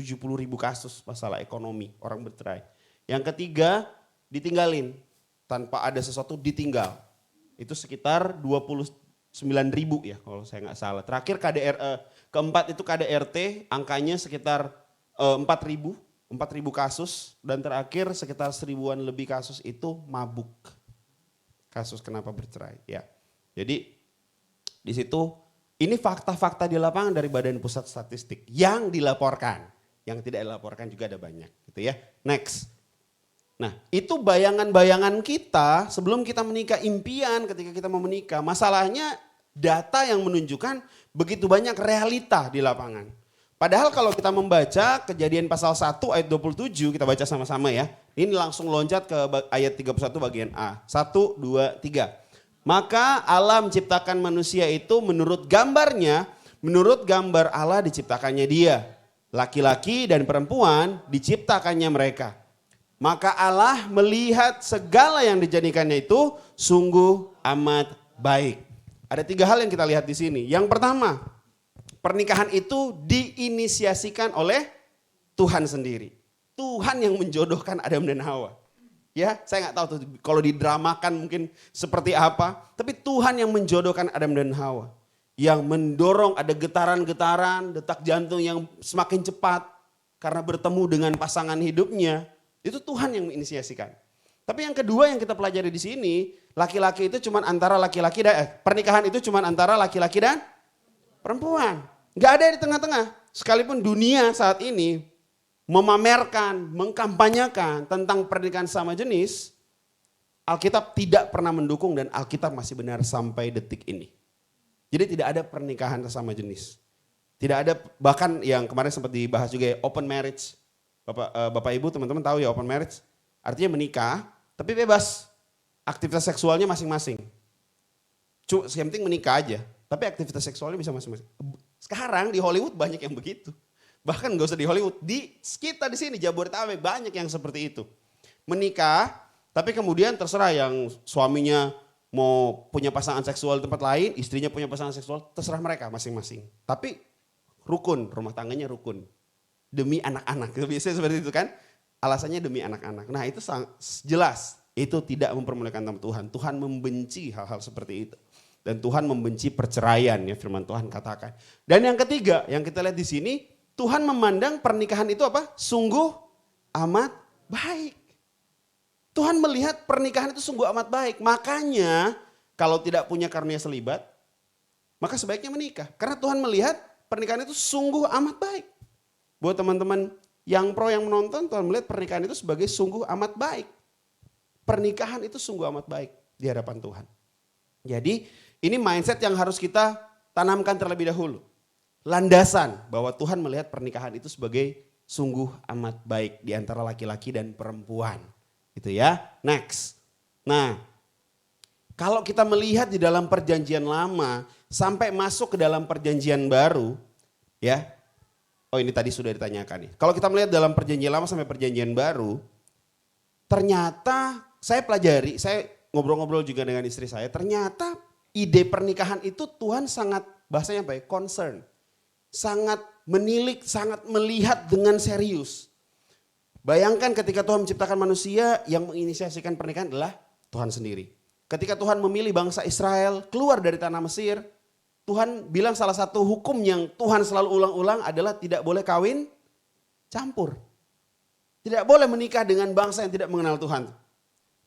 kasus masalah ekonomi orang bercerai. Yang ketiga ditinggalin, tanpa ada sesuatu ditinggal. Itu sekitar 29.000 ya kalau saya nggak salah. Terakhir keempat itu KDRT, angkanya sekitar 4.000 kasus. Dan terakhir sekitar 1.000-an lebih kasus itu mabuk. Kasus kenapa bercerai ya. Jadi di situ ini fakta-fakta di lapangan dari Badan Pusat Statistik yang dilaporkan. Yang tidak dilaporkan juga ada banyak gitu ya. Next. Nah itu bayangan-bayangan kita sebelum kita menikah, impian ketika kita mau menikah. Masalahnya data yang menunjukkan begitu banyak realita di lapangan. Padahal kalau kita membaca Kejadian pasal 1 ayat 27, kita baca sama-sama ya. Ini langsung loncat ke ayat 31 bagian A. 1, 2, 3. Maka Allah menciptakan manusia itu menurut gambarnya, menurut gambar Allah diciptakannya dia. Laki-laki dan perempuan diciptakannya mereka. Maka Allah melihat segala yang dijadikannya itu sungguh amat baik. Ada 3 hal yang kita lihat di sini. Yang pertama, pernikahan itu diinisiasikan oleh Tuhan sendiri. Tuhan yang menjodohkan Adam dan Hawa. Ya, saya nggak tahu tuh kalau didramakan mungkin seperti apa. Tapi Tuhan yang menjodohkan Adam dan Hawa. Yang mendorong ada getaran-getaran, detak jantung yang semakin cepat. Karena bertemu dengan pasangan hidupnya. Itu Tuhan yang menginisiasikan. Tapi yang kedua yang kita pelajari di sini. Laki-laki itu cuma antara laki-laki dan pernikahan itu cuma antara laki-laki dan perempuan. Nggak ada di tengah-tengah. Sekalipun dunia saat ini memamerkan, mengkampanyekan tentang pernikahan sama jenis, Alkitab tidak pernah mendukung dan Alkitab masih benar sampai detik ini. Jadi tidak ada pernikahan sesama jenis. Tidak ada, bahkan yang kemarin sempat dibahas juga ya, open marriage. Bapak Ibu teman-teman tahu ya open marriage, artinya menikah tapi bebas. Aktivitas seksualnya masing-masing. Yang penting menikah aja, tapi aktivitas seksualnya bisa masing-masing. Sekarang di Hollywood banyak yang begitu. Bahkan gak usah di Hollywood, di kita di sini Jabodetabek banyak yang seperti itu. Menikah, tapi kemudian terserah yang suaminya mau punya pasangan seksual di tempat lain, istrinya punya pasangan seksual, terserah mereka masing-masing. Tapi rukun, rumah tangganya rukun. Demi anak-anak, biasanya seperti itu kan. Alasannya demi anak-anak. Nah itu jelas, itu tidak mempermuliakan nama Tuhan. Tuhan membenci hal-hal seperti itu. Dan Tuhan membenci perceraian ya firman Tuhan katakan. Dan yang ketiga, yang kita lihat di sini, Tuhan memandang pernikahan itu apa? Sungguh amat baik. Tuhan melihat pernikahan itu sungguh amat baik. Makanya kalau tidak punya karunia selibat, maka sebaiknya menikah. Karena Tuhan melihat pernikahan itu sungguh amat baik. Buat teman-teman yang pro yang menonton, Tuhan melihat pernikahan itu sebagai sungguh amat baik. Pernikahan itu sungguh amat baik di hadapan Tuhan. Jadi ini mindset yang harus kita tanamkan terlebih dahulu. Landasan bahwa Tuhan melihat pernikahan itu sebagai sungguh amat baik di antara laki-laki dan perempuan. Gitu ya. Next. Nah, kalau kita melihat di dalam perjanjian lama sampai masuk ke dalam perjanjian baru, ya. Oh, ini tadi sudah ditanyakan nih. Kalau kita melihat dalam perjanjian lama sampai perjanjian baru, ternyata saya pelajari, saya ngobrol-ngobrol juga dengan istri saya, ternyata ide pernikahan itu Tuhan sangat, bahasanya apa ya, concern. Sangat menilik, sangat melihat dengan serius. Bayangkan ketika Tuhan menciptakan manusia, yang menginisiasikan pernikahan adalah Tuhan sendiri. Ketika Tuhan memilih bangsa Israel keluar dari tanah Mesir, Tuhan bilang salah satu hukum yang Tuhan selalu ulang-ulang adalah tidak boleh kawin campur. Tidak boleh menikah dengan bangsa yang tidak mengenal Tuhan.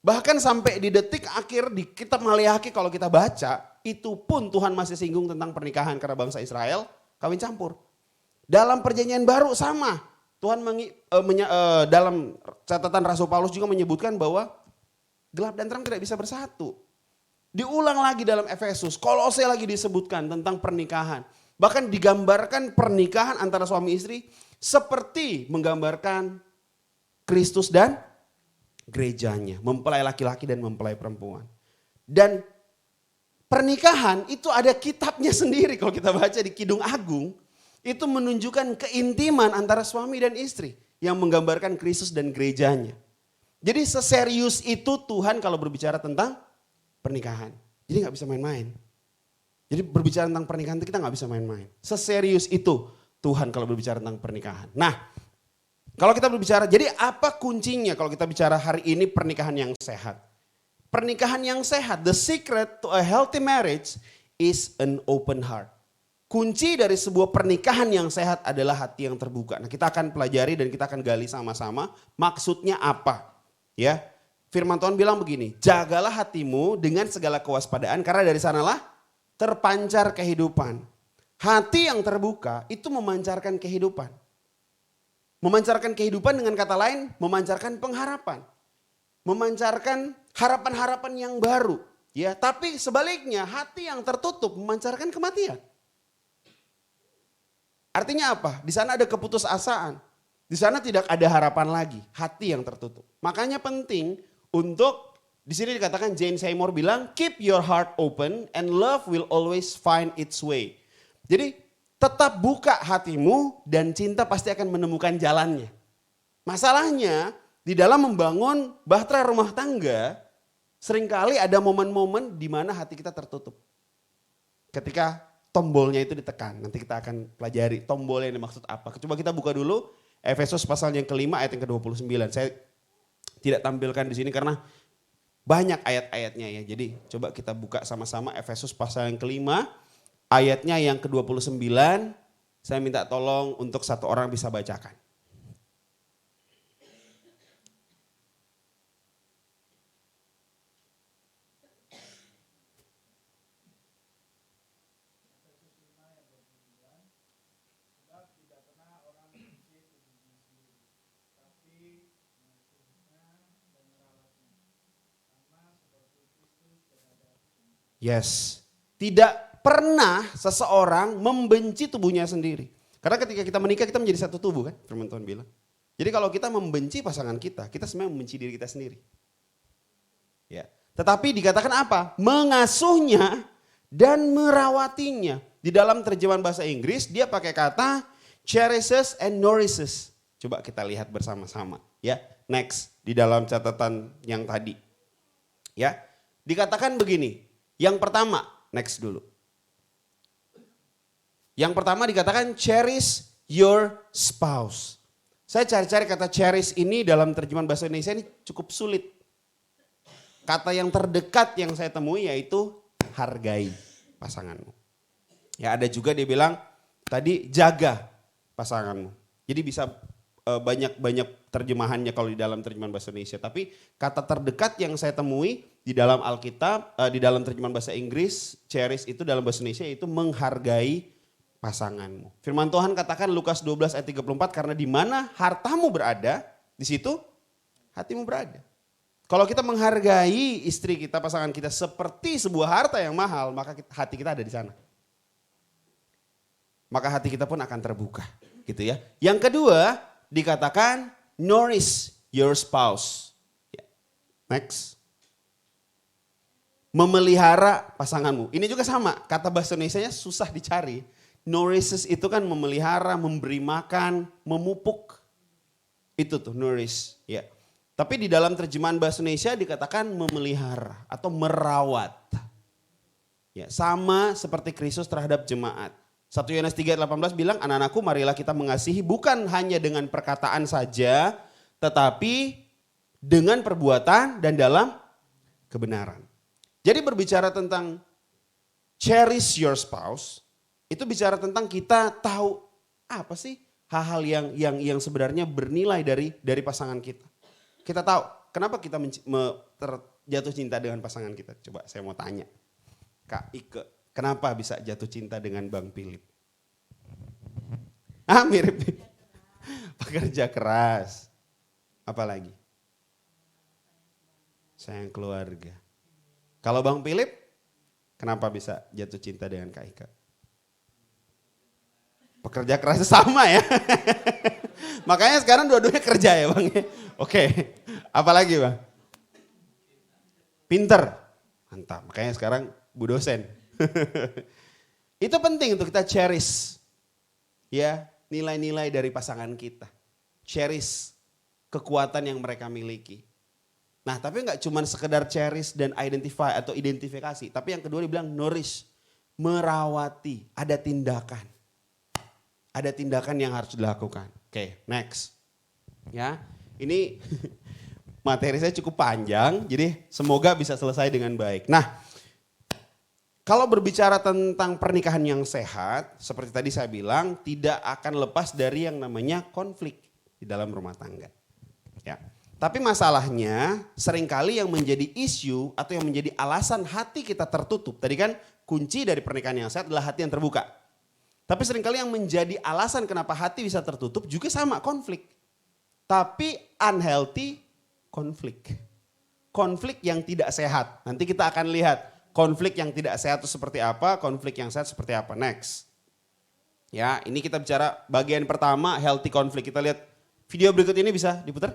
Bahkan sampai di detik akhir di kitab Maleakhi kalau kita baca, itu pun Tuhan masih singgung tentang pernikahan karena bangsa Israel kawin campur. Dalam perjanjian baru sama. Tuhan dalam catatan Rasul Paulus juga menyebutkan bahwa Gelap dan terang tidak bisa bersatu. Diulang lagi dalam Efesus, Kolose lagi disebutkan tentang pernikahan. Bahkan digambarkan pernikahan antara suami istri seperti menggambarkan Kristus dan gerejanya. Mempelai laki-laki dan mempelai perempuan. Dan pernikahan itu ada kitabnya sendiri kalau kita baca di Kidung Agung. Itu menunjukkan keintiman antara suami dan istri yang menggambarkan Kristus dan gerejanya. Jadi seserius itu Tuhan kalau berbicara tentang pernikahan. Jadi gak bisa main-main. Jadi berbicara tentang pernikahan itu kita gak bisa main-main. Seserius itu Tuhan kalau berbicara tentang pernikahan. Nah, kalau kita berbicara, jadi apa kuncinya kalau kita bicara hari ini pernikahan yang sehat? Pernikahan yang sehat, the secret to a healthy marriage is an open heart. Kunci dari sebuah pernikahan yang sehat adalah hati yang terbuka. Nah, kita akan pelajari dan kita akan gali sama-sama maksudnya apa. Ya, firman Tuhan bilang begini, jagalah hatimu dengan segala kewaspadaan karena dari sanalah terpancar kehidupan. Hati yang terbuka itu memancarkan kehidupan. Memancarkan kehidupan dengan kata lain, memancarkan pengharapan. Memancarkan harapan-harapan yang baru. Ya, tapi sebaliknya hati yang tertutup memancarkan kematian. Artinya apa? Di sana ada keputusasaan. Di sana tidak ada harapan lagi, hati yang tertutup. Makanya penting untuk, di sini dikatakan Jane Seymour bilang, keep your heart open and love will always find its way. Jadi tetap buka hatimu dan cinta pasti akan menemukan jalannya. Masalahnya di dalam membangun bahtera rumah tangga, seringkali ada momen-momen di mana hati kita tertutup. Ketika tombolnya itu ditekan, nanti kita akan pelajari tombolnya ini maksud apa. Coba kita buka dulu Efesus pasal yang kelima ayat yang ke-29. Saya tidak tampilkan di sini karena banyak ayat-ayatnya ya. Jadi coba kita buka sama-sama Efesus pasal yang kelima ayatnya yang ke-29. Saya minta tolong untuk satu orang bisa bacakan. Yes, tidak pernah seseorang membenci tubuhnya sendiri. Karena ketika kita menikah kita menjadi satu tubuh kan, firman Tuhan bilang. Jadi kalau kita membenci pasangan kita sebenarnya membenci diri kita sendiri. Ya. Tetapi dikatakan apa? Mengasuhnya dan merawatinya. Di dalam terjemahan bahasa Inggris dia pakai kata cherishes and nourishes. Coba kita lihat bersama-sama ya. Next di dalam catatan yang tadi. Ya. Dikatakan begini. Yang pertama, next dulu. Yang pertama dikatakan cherish your spouse. Saya cari-cari kata cherish ini dalam terjemahan bahasa Indonesia ini cukup sulit. Kata yang terdekat yang saya temui yaitu hargai pasanganmu. Ya ada juga dia bilang tadi jaga pasanganmu. Jadi bisa banyak terjemahannya kalau di dalam terjemahan bahasa Indonesia. Tapi kata terdekat yang saya temui di dalam Alkitab, di dalam terjemahan bahasa Inggris, cherish itu dalam bahasa Indonesia itu menghargai pasanganmu. Firman Tuhan katakan Lukas 12 ayat 34 karena di mana hartamu berada, di situ hatimu berada. Kalau kita menghargai istri kita, pasangan kita seperti sebuah harta yang mahal, maka hati kita ada di sana. Maka hati kita pun akan terbuka, gitu ya. Yang kedua, dikatakan nourish your spouse. Next. Memelihara pasanganmu. Ini juga sama, kata bahasa Indonesianya susah dicari. Nourishes itu kan memelihara, memberi makan, memupuk. Itu tuh nourish. Ya. Tapi di dalam terjemahan bahasa Indonesia dikatakan memelihara atau merawat. Ya, sama seperti Kristus terhadap jemaat. 1 Yohanes 3:18 bilang, anak-anakku marilah kita mengasihi bukan hanya dengan perkataan saja, tetapi dengan perbuatan dan dalam kebenaran. Jadi berbicara tentang cherish your spouse, itu bicara tentang kita tahu apa sih hal-hal yang sebenarnya bernilai dari pasangan kita. Kita tahu kenapa kita jatuh cinta dengan pasangan kita. Coba saya mau tanya, Kak Ike, kenapa bisa jatuh cinta dengan Bang Philip? Mirip nih. Pekerja keras. Apa lagi? sayang keluarga. Kalau Bang Philip, kenapa bisa jatuh cinta dengan Kak Ika? Pekerja kerasnya sama ya. Makanya sekarang dua-duanya kerja ya Bang. Oke, apalagi Bang? Pinter, mantap. Makanya sekarang Bu dosen. Itu penting untuk kita cherish ya nilai-nilai dari pasangan kita. Cherish kekuatan yang mereka miliki. Nah tapi nggak cuma sekedar cherish dan identify atau identifikasi. Tapi yang kedua dibilang nourish, merawati, ada tindakan. Ada tindakan yang harus dilakukan. Oke, next. Ya, ini materi saya cukup panjang, jadi semoga bisa selesai dengan baik. Nah, kalau berbicara tentang pernikahan yang sehat, seperti tadi saya bilang, tidak akan lepas dari yang namanya konflik di dalam rumah tangga. Ya. Tapi masalahnya seringkali yang menjadi isu atau yang menjadi alasan hati kita tertutup. Tadi kan kunci dari pernikahan yang sehat adalah hati yang terbuka. Tapi seringkali yang menjadi alasan kenapa hati bisa tertutup juga sama konflik. Tapi unhealthy konflik. Konflik yang tidak sehat. Nanti kita akan lihat konflik yang tidak sehat itu seperti apa, konflik yang sehat seperti apa. Next. Ya, ini kita bicara bagian pertama healthy konflik. Kita lihat video berikut ini bisa diputar?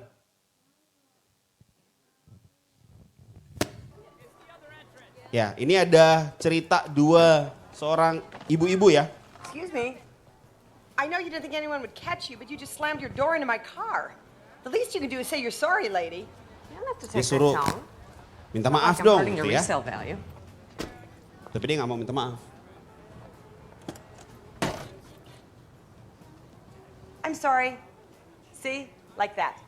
Ya, ini ada cerita seorang ibu-ibu ya. Excuse me. I know you didn't think anyone would catch you, but you just slammed your door into my car. The least you can do is say you're sorry, lady. You don't have to Dia take that suruh tone. minta Not maaf like I'm dong hurting your gitu ya. resale value. Tapi dia gak mau minta maaf. I'm sorry. See? Like that.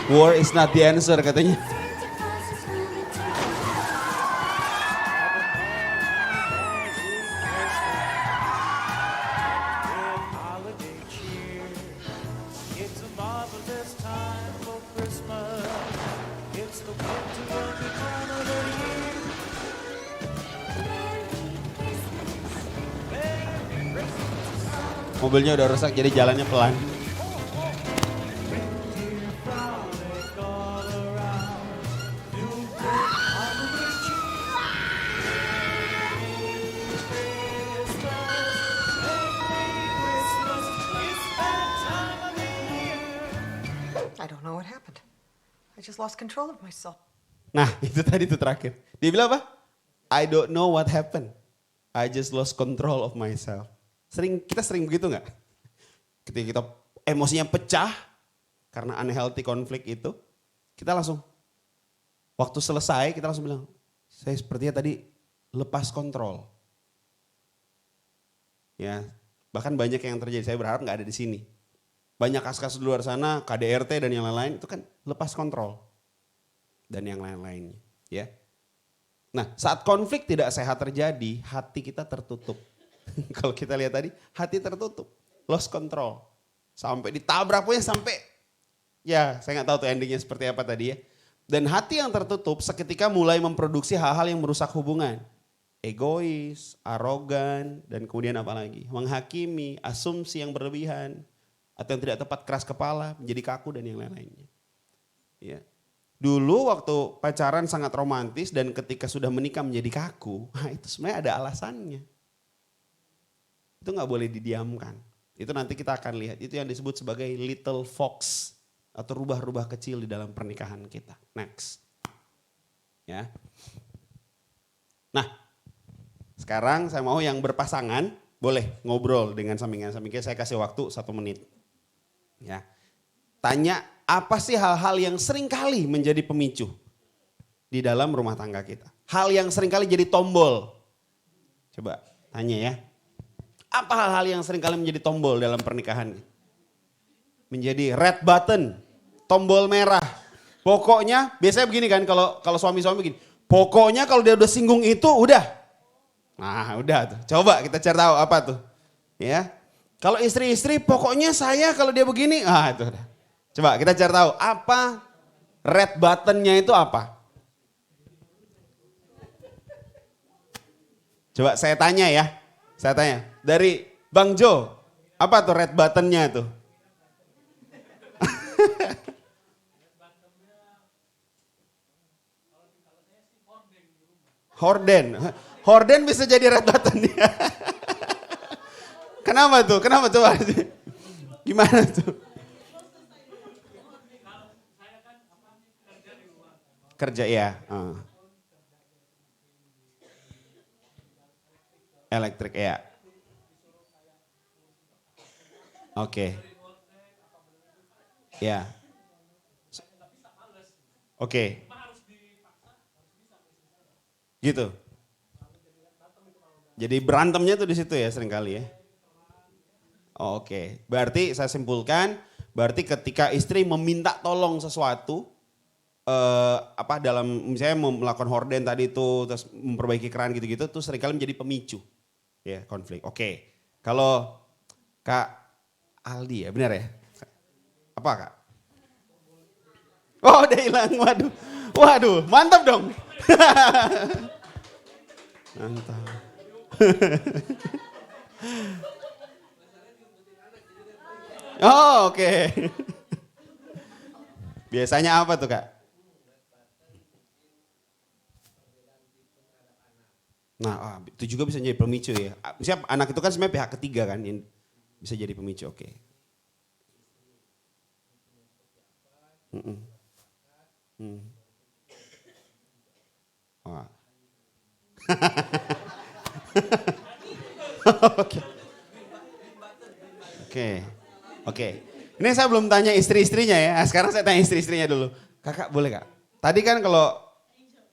War is not the answer katanya. Mobilnya udah rusak jadi jalannya pelan. I don't know what happened. I just lost control of myself. Nah itu tadi itu terakhir. Dia bilang apa? I don't know what happened. I just lost control of myself. Kita sering begitu nggak? Ketika kita emosinya pecah karena unhealthy konflik itu, kita langsung waktu selesai kita langsung bilang, saya sepertinya tadi lepas kontrol. Ya, bahkan banyak yang terjadi. Saya berharap nggak ada di sini. Banyak kasus-kasus di luar sana, KDRT dan yang lain-lain itu kan lepas kontrol dan yang lain-lainnya. Ya. Nah, saat konflik tidak sehat terjadi, hati kita tertutup. Kalau kita lihat tadi, hati tertutup, lost control. Sampai ditabrak punya sampai, ya saya nggak tahu tuh endingnya seperti apa tadi ya. Dan hati yang tertutup seketika mulai memproduksi hal-hal yang merusak hubungan. Egois, arogan, dan kemudian apa lagi? Menghakimi, asumsi yang berlebihan, atau yang tidak tepat keras kepala, menjadi kaku dan yang lain-lainnya. Ya. Dulu waktu pacaran sangat romantis dan ketika sudah menikah menjadi kaku, nah itu sebenarnya ada alasannya. Itu nggak boleh didiamkan. Itu nanti kita akan lihat, itu yang disebut sebagai little fox atau rubah-rubah kecil di dalam pernikahan kita. Next. Ya. Nah, sekarang saya mau yang berpasangan boleh ngobrol dengan sampingan-sampingnya, saya kasih waktu 1 menit. Ya. Tanya apa sih hal-hal yang seringkali menjadi pemicu di dalam rumah tangga kita. Hal yang seringkali jadi tombol. Coba tanya ya. Apa hal-hal yang seringkali menjadi tombol dalam pernikahan? Menjadi red button, tombol merah. Pokoknya biasanya begini kan kalau suami-suami begini. Pokoknya kalau dia udah singgung itu udah. Nah udah tuh. Coba kita cari tahu apa tuh. Ya. Kalau istri-istri pokoknya saya kalau dia begini. Ah itu udah. Coba kita cari tahu apa red buttonnya itu apa. Coba saya tanya ya. Saya tanya, dari Bang Jo, apa tuh red buttonnya tuh? Horden, horden bisa jadi red buttonnya. Kenapa tuh? Kenapa coba? Gimana tuh? Kerja ya. Elektrik ya. Oke. Ya. Oke. Gitu. Jadi berantemnya tuh di situ ya seringkali ya. Oke. Berarti saya simpulkan, berarti ketika istri meminta tolong sesuatu, dalam misalnya melakukan horden tadi itu, terus memperbaiki keran gitu-gitu, tuh seringkali menjadi pemicu. Ya, konflik. Oke. Kalau Kak Aldi ya, benar ya? Apa Kak? Oh, udah hilang. Waduh. Waduh, mantap dong. Mantap. Oh, oke. Biasanya apa tuh, Kak? Nah, itu juga bisa jadi pemicu ya. Misalnya anak itu kan sebenarnya pihak ketiga kan yang bisa jadi pemicu, oke. Wah. Oke. Oke. Ini saya belum tanya istri-istrinya ya. Sekarang saya tanya istri-istrinya dulu. Kakak boleh Kak? Tadi kan kalau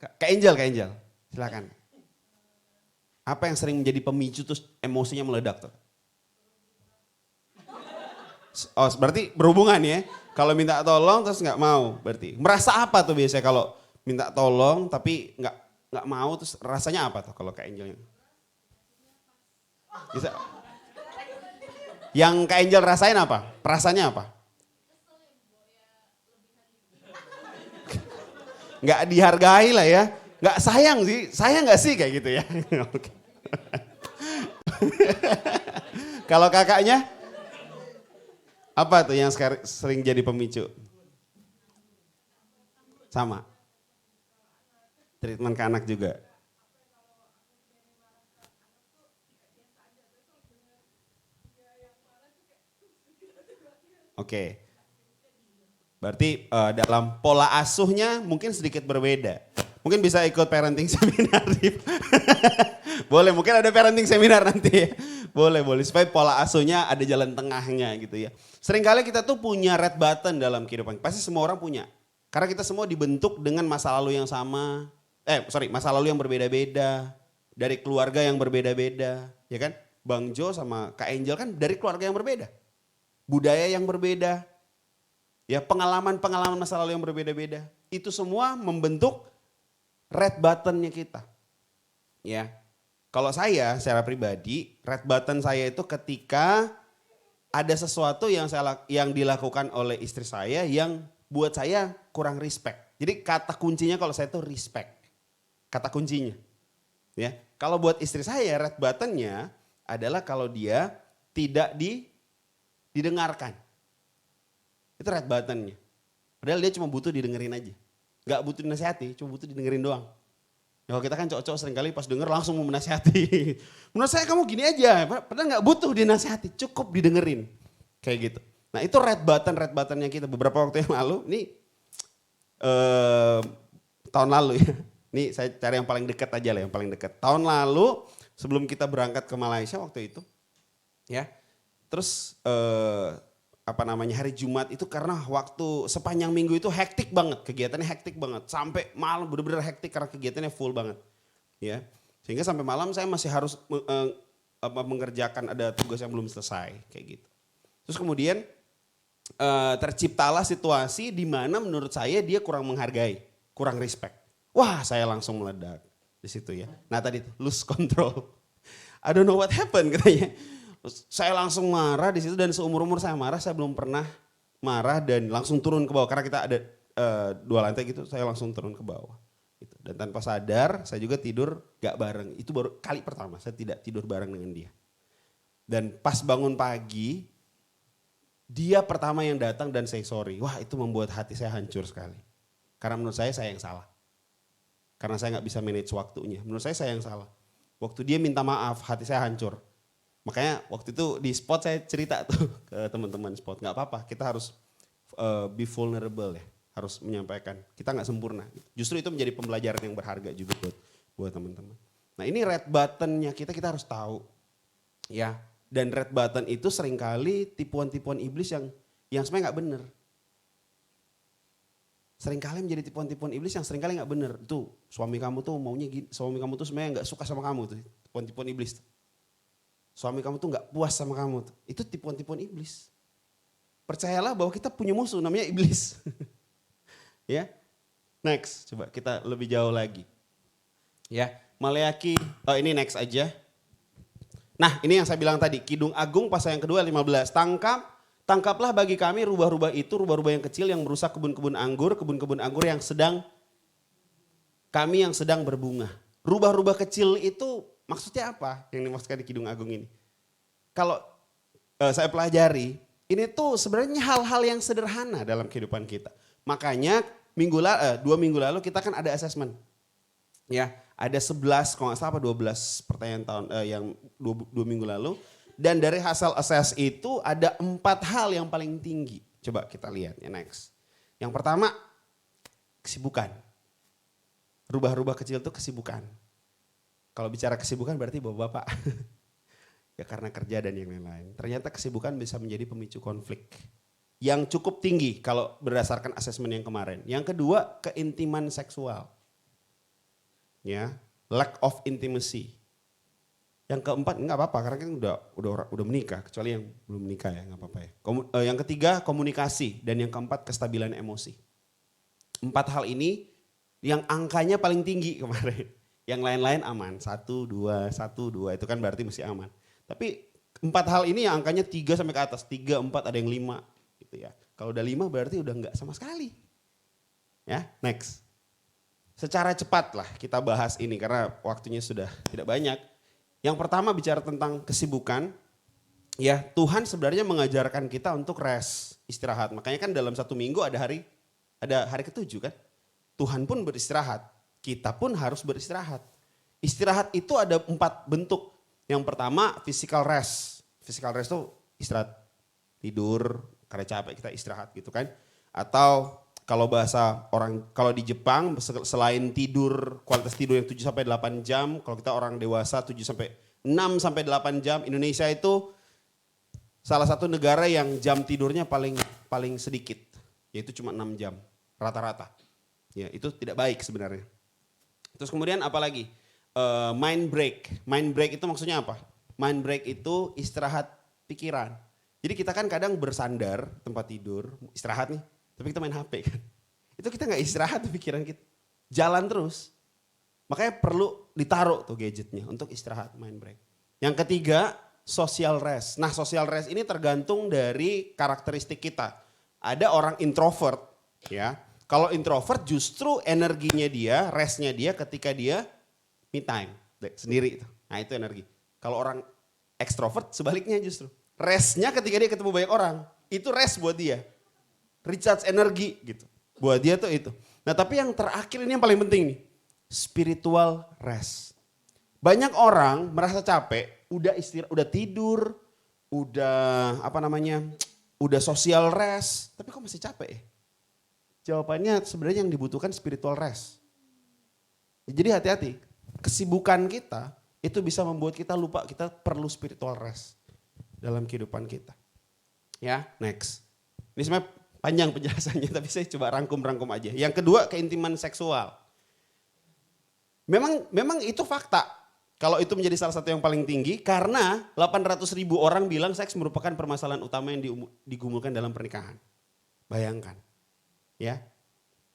Kak Angel. Silakan. Apa yang sering menjadi pemicu terus emosinya meledak tuh? Oh, berarti berhubungan ya. Kalau minta tolong terus nggak mau, berarti. Merasa apa tuh biasanya kalau minta tolong tapi nggak mau, terus rasanya apa tuh kalau Kak Angel? Bisa. Yang Kak Angel rasain apa? Perasaannya apa? Nggak dihargai lah ya. Nggak sayang sih kayak gitu ya. Kalau kakaknya, apa tuh yang sering jadi pemicu? Sama. Treatment ke anak juga. Oke. Berarti dalam pola asuhnya mungkin sedikit berbeda. Mungkin bisa ikut parenting seminar. Boleh, mungkin ada parenting seminar nanti ya. Boleh. Supaya pola asuhnya ada jalan tengahnya gitu ya. Seringkali kita tuh punya red button dalam kehidupan. Pasti semua orang punya. Karena kita semua dibentuk dengan masa lalu yang sama. Masa lalu yang berbeda-beda. Dari keluarga yang berbeda-beda. Ya kan? Bang Jo sama Kak Angel kan dari keluarga yang berbeda. Budaya yang berbeda. Ya, pengalaman masa lalu yang berbeda-beda. Itu semua membentuk red buttonnya kita. Ya. Kalau saya secara pribadi, red button saya itu ketika ada sesuatu yang dilakukan oleh istri saya yang buat saya kurang respect. Jadi kata kuncinya kalau saya itu respect. Kata kuncinya. Ya. Kalau buat istri saya red buttonnya adalah kalau dia tidak didengarkan. Itu red buttonnya. Padahal dia cuma butuh didengerin aja. Gak butuh dinasihati, cuma butuh didengerin doang. Ya kalau kita kan cowok-cowok seringkali pas denger langsung mau menasihati. Menurut saya kamu gini aja, padahal gak butuh dinasihati, cukup didengerin. Kayak gitu. Nah itu red buttonnya kita beberapa waktu yang lalu, ini tahun lalu ya. Ini saya cari yang paling dekat aja lah, yang paling dekat. Tahun lalu sebelum kita berangkat ke Malaysia waktu itu, ya. Terus hari Jumat itu karena waktu sepanjang minggu itu hektik banget, kegiatannya hektik banget. Sampai malam benar-benar hektik karena kegiatannya full banget. Ya. Sehingga sampai malam saya masih harus mengerjakan ada tugas yang belum selesai kayak gitu. Terus kemudian terciptalah situasi di mana menurut saya dia kurang menghargai, kurang respect. Wah, saya langsung meledak di situ ya. Nah tadi lose control. I don't know what happened katanya. Saya langsung marah di situ dan seumur-umur saya marah, saya belum pernah marah dan langsung turun ke bawah. Karena kita ada 2 lantai gitu, saya langsung turun ke bawah. Gitu. Dan tanpa sadar saya juga tidur gak bareng. Itu baru kali pertama saya tidak tidur bareng dengan dia. Dan pas bangun pagi, dia pertama yang datang dan say sorry. Wah itu membuat hati saya hancur sekali. Karena menurut saya yang salah. Karena saya gak bisa manage waktunya. Menurut saya yang salah. Waktu dia minta maaf, hati saya hancur. Makanya waktu itu di spot saya cerita tuh ke teman-teman spot, nggak apa-apa, kita harus be vulnerable ya, harus menyampaikan. Kita nggak sempurna. Justru itu menjadi pembelajaran yang berharga juga buat teman-teman. Nah ini red buttonnya kita harus tahu, ya. Dan red button itu seringkali tipuan-tipuan iblis yang sebenarnya nggak benar. Seringkali menjadi tipuan-tipuan iblis yang seringkali nggak benar. Tuh suami kamu tuh maunya gini, suami kamu tuh sebenarnya nggak suka sama kamu tuh, tipuan-tipuan iblis. Suami kamu tuh gak puas sama kamu. Itu tipuan-tipuan iblis. Percayalah bahwa kita punya musuh namanya iblis. Ya. Next, coba kita lebih jauh lagi. Ya, Maleaki, ini next aja. Nah ini yang saya bilang tadi, Kidung Agung pasal yang kedua 15. Tangkaplah bagi kami rubah-rubah itu, rubah-rubah yang kecil yang merusak kebun-kebun anggur yang sedang berbunga. Rubah-rubah kecil itu maksudnya apa yang dimaksudkan di Kidung Agung ini? Kalau saya pelajari, ini tuh sebenarnya hal-hal yang sederhana dalam kehidupan kita. Makanya 2 minggu lalu kita kan ada assessment. Ya, ada 11 kalau nggak salah 12 pertanyaan yang 2 minggu lalu. Dan dari hasil assess itu ada 4 hal yang paling tinggi. Coba kita lihat ya next. Yang pertama, kesibukan. Rubah-rubah kecil itu kesibukan. Kalau bicara kesibukan berarti bapak-bapak. Ya karena kerja dan yang lain-lain. Ternyata kesibukan bisa menjadi pemicu konflik. Yang cukup tinggi kalau berdasarkan asesmen yang kemarin. Yang kedua, keintiman seksual. Ya, lack of intimacy. Yang keempat, enggak apa-apa karena kan udah menikah. Kecuali yang belum menikah ya, enggak apa-apa ya. Yang ketiga, komunikasi. Dan yang keempat, kestabilan emosi. 4 hal ini yang angkanya paling tinggi kemarin. Yang lain-lain aman, 1, 2 itu kan berarti masih aman. Tapi 4 hal ini yang angkanya 3 sampai ke atas, 3, 4 ada yang 5 gitu ya. Kalau udah 5 berarti udah enggak sama sekali. Ya, next. Secara cepat lah kita bahas ini karena waktunya sudah tidak banyak. Yang pertama bicara tentang kesibukan. Ya, Tuhan sebenarnya mengajarkan kita untuk rest, istirahat. Makanya kan dalam 1 minggu ada hari ke-7 kan. Tuhan pun beristirahat. Kita pun harus beristirahat. Istirahat itu ada 4 bentuk. Yang pertama physical rest. Physical rest itu istirahat tidur, karena capek kita istirahat gitu kan. Atau kalau bahasa kalau di Jepang selain tidur, kualitas tidur yang 7 sampai 8 jam, kalau kita orang dewasa 6 sampai 8 jam, Indonesia itu salah satu negara yang jam tidurnya paling sedikit, yaitu cuma 6 jam rata-rata. Ya, itu tidak baik sebenarnya. Terus kemudian apa lagi? Mind break. Mind break itu maksudnya apa? Mind break itu istirahat pikiran. Jadi kita kan kadang bersandar tempat tidur, istirahat nih, tapi kita main HP kan. Itu kita gak istirahat di pikiran kita. Jalan terus. Makanya perlu ditaruh tuh gadgetnya untuk istirahat, mind break. Yang ketiga, social rest. Nah social rest ini tergantung dari karakteristik kita. Ada orang introvert ya. Kalau introvert justru energinya dia, restnya dia ketika dia me time sendiri. Nah itu energi. Kalau orang ekstrovert sebaliknya justru. Restnya ketika dia ketemu banyak orang, itu rest buat dia. recharge energi gitu. Buat dia tuh itu. Nah tapi yang terakhir ini yang paling penting nih. Spiritual rest. Banyak orang merasa capek, udah istirahat, udah tidur, udah udah social rest. Tapi kok masih capek ya? Jawabannya sebenarnya yang dibutuhkan spiritual rest. Jadi hati-hati, kesibukan kita itu bisa membuat kita lupa kita perlu spiritual rest dalam kehidupan kita. Ya, next. Ini sebenarnya panjang penjelasannya tapi saya coba rangkum-rangkum aja. Yang kedua, keintiman seksual. Memang itu fakta. Kalau itu menjadi salah satu yang paling tinggi karena 800.000 orang bilang seks merupakan permasalahan utama yang digumulkan dalam pernikahan. Bayangkan. Ya.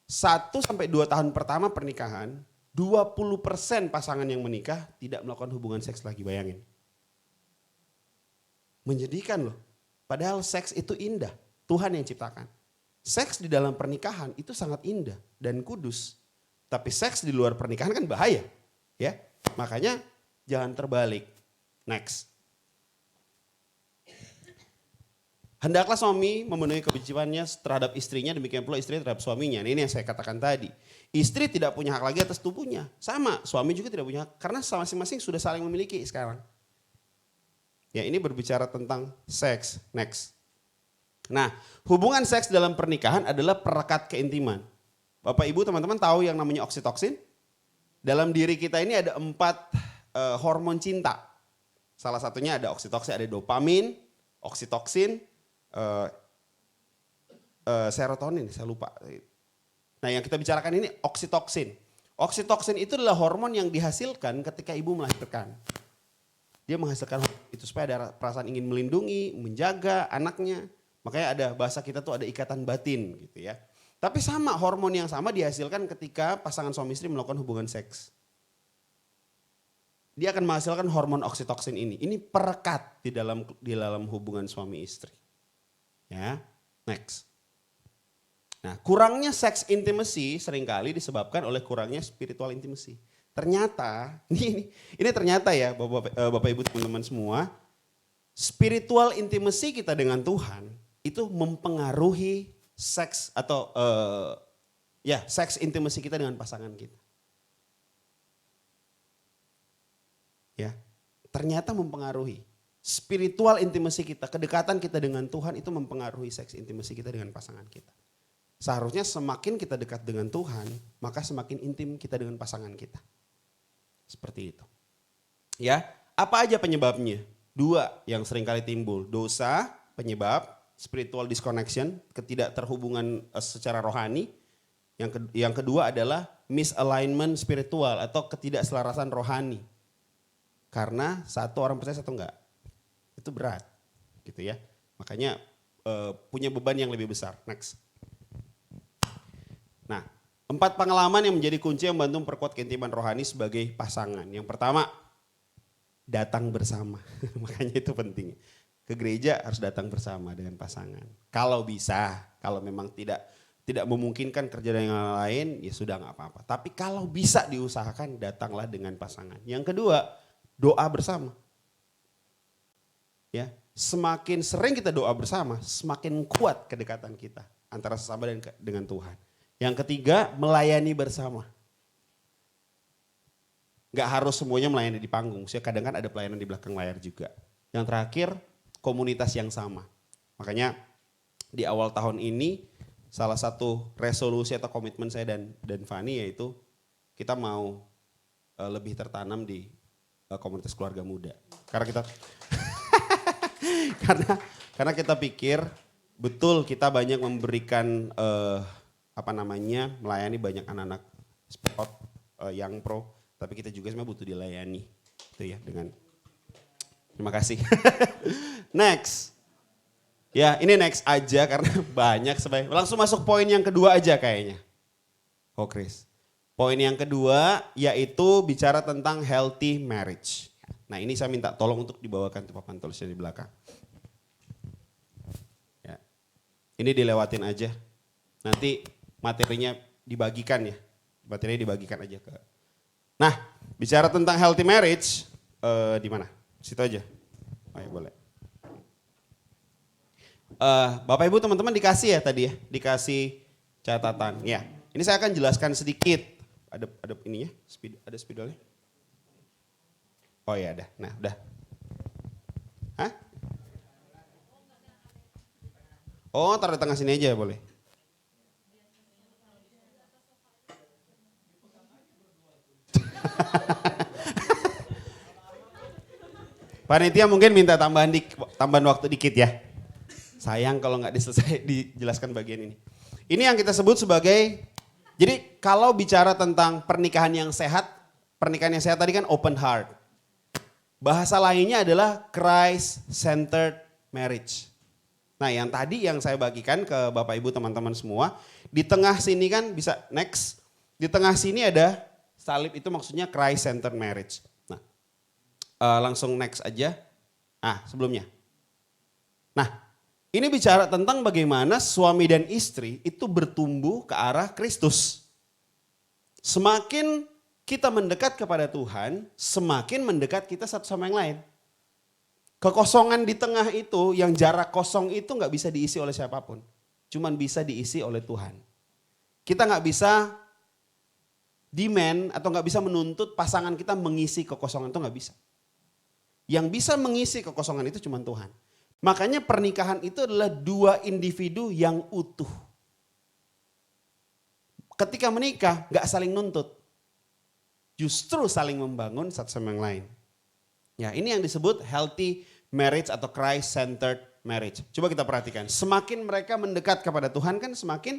1 sampai 2 tahun pertama pernikahan, 20% pasangan yang menikah tidak melakukan hubungan seks lagi, bayangin. Menjadikan loh. Padahal seks itu indah, Tuhan yang ciptakan. Seks di dalam pernikahan itu sangat indah dan kudus. Tapi seks di luar pernikahan kan bahaya. Ya, makanya jangan terbalik. Next. Hendaklah suami memenuhi kewajibannya terhadap istrinya, demikian pula istri terhadap suaminya. Nah, ini yang saya katakan tadi. Istri tidak punya hak lagi atas tubuhnya. Sama, suami juga tidak punya hak. Karena masing-masing sudah saling memiliki sekarang. Ya, ini berbicara tentang seks. Next. Nah, hubungan seks dalam pernikahan adalah perekat keintiman. Bapak Ibu teman-teman tahu yang namanya oksitoksin? Dalam diri kita ini ada 4 hormon cinta. Salah satunya ada oksitoksin, ada dopamin, oksitoksin, serotonin, saya lupa. Nah yang kita bicarakan ini oksitoksin. Oksitoksin itu adalah hormon yang dihasilkan ketika ibu melahirkan. Dia menghasilkan itu supaya ada perasaan ingin melindungi, menjaga anaknya. Makanya ada bahasa kita tuh ada ikatan batin gitu ya. Tapi sama hormon yang sama dihasilkan ketika pasangan suami istri melakukan hubungan seks. Dia akan menghasilkan hormon oksitoksin ini. Ini perekat di dalam hubungan suami istri. Ya, next. Nah, kurangnya seks intimacy seringkali disebabkan oleh kurangnya spiritual intimacy. Ternyata, ini ternyata ya Bapak Ibu teman-teman semua, spiritual intimacy kita dengan Tuhan itu mempengaruhi seks atau seks intimacy kita dengan pasangan kita. Ya, ternyata mempengaruhi. Spiritual intimacy kita, kedekatan kita dengan Tuhan itu mempengaruhi seks intimacy kita dengan pasangan kita. Seharusnya semakin kita dekat dengan Tuhan, maka semakin intim kita dengan pasangan kita. Seperti itu. Ya, apa aja penyebabnya? 2 yang seringkali timbul. Dosa, penyebab, spiritual disconnection, ketidakterhubungan secara rohani. Yang kedua adalah misalignment spiritual atau ketidakselarasan rohani. Karena satu orang percaya satu enggak. Itu berat gitu ya. Makanya punya beban yang lebih besar. Next. Nah, 4 pengalaman yang menjadi kunci yang membantu memperkuat keintiman rohani sebagai pasangan. Yang pertama, datang bersama. Makanya itu penting. Ke gereja harus datang bersama dengan pasangan. Kalau bisa, kalau memang tidak memungkinkan kerja dengan yang lain, ya sudah nggak apa-apa. Tapi kalau bisa diusahakan, datanglah dengan pasangan. Yang kedua, doa bersama. Ya, semakin sering kita doa bersama, semakin kuat kedekatan kita antara sesama dan dengan Tuhan. Yang ketiga, melayani bersama. Gak harus semuanya melayani di panggung, kadang kan ada pelayanan di belakang layar juga. Yang terakhir, komunitas yang sama. Makanya di awal tahun ini salah satu resolusi atau komitmen saya dan Fani yaitu kita mau lebih tertanam di komunitas keluarga muda. Karena kita karena kita pikir betul kita banyak memberikan melayani banyak anak-anak sport yang pro, tapi kita juga sebenarnya butuh dilayani. Itu ya dengan terima kasih. Next. Ya, ini next aja karena banyak sebenarnya. Langsung masuk poin yang kedua aja kayaknya. Oh, Chris. Poin yang kedua yaitu bicara tentang healthy marriage. Nah, ini saya minta tolong untuk dibawakan tuh papan tulisnya di belakang. Ya. Ini dilewatin aja. Nanti materinya dibagikan ya. Materinya dibagikan aja ke. Nah, bicara tentang healthy marriage di mana? Situ aja. Oh ya, boleh. Bapak Ibu teman-teman dikasih ya tadi ya, dikasih catatan. Ya, ini saya akan jelaskan sedikit. Ada ininya, ada spidolnya. Oh ya ada, nah udah. Hah? Oh taruh di tengah sini aja boleh. Panitia mungkin minta tambahan waktu dikit ya. Sayang kalau nggak dijelaskan bagian ini. Ini yang kita sebut sebagai, jadi kalau bicara tentang pernikahan yang sehat tadi kan open heart. Bahasa lainnya adalah Christ-centered marriage. Nah yang tadi yang saya bagikan ke Bapak Ibu teman-teman semua, di tengah sini kan bisa next, di tengah sini ada salib itu maksudnya Christ-centered marriage. Langsung next aja. Sebelumnya. Nah, ini bicara tentang bagaimana suami dan istri itu bertumbuh ke arah Kristus. Semakin kita mendekat kepada Tuhan, semakin mendekat kita satu sama yang lain. Kekosongan di tengah itu, yang jarak kosong itu nggak bisa diisi oleh siapapun. Cuman bisa diisi oleh Tuhan. Kita nggak bisa demand atau nggak bisa menuntut pasangan kita mengisi kekosongan itu nggak bisa. Yang bisa mengisi kekosongan itu cuma Tuhan. Makanya pernikahan itu adalah dua individu yang utuh. Ketika menikah gak saling nuntut. Justru saling membangun satu sama yang lain. Ya, ini yang disebut healthy marriage atau Christ-centered marriage. Coba kita perhatikan. Semakin mereka mendekat kepada Tuhan kan semakin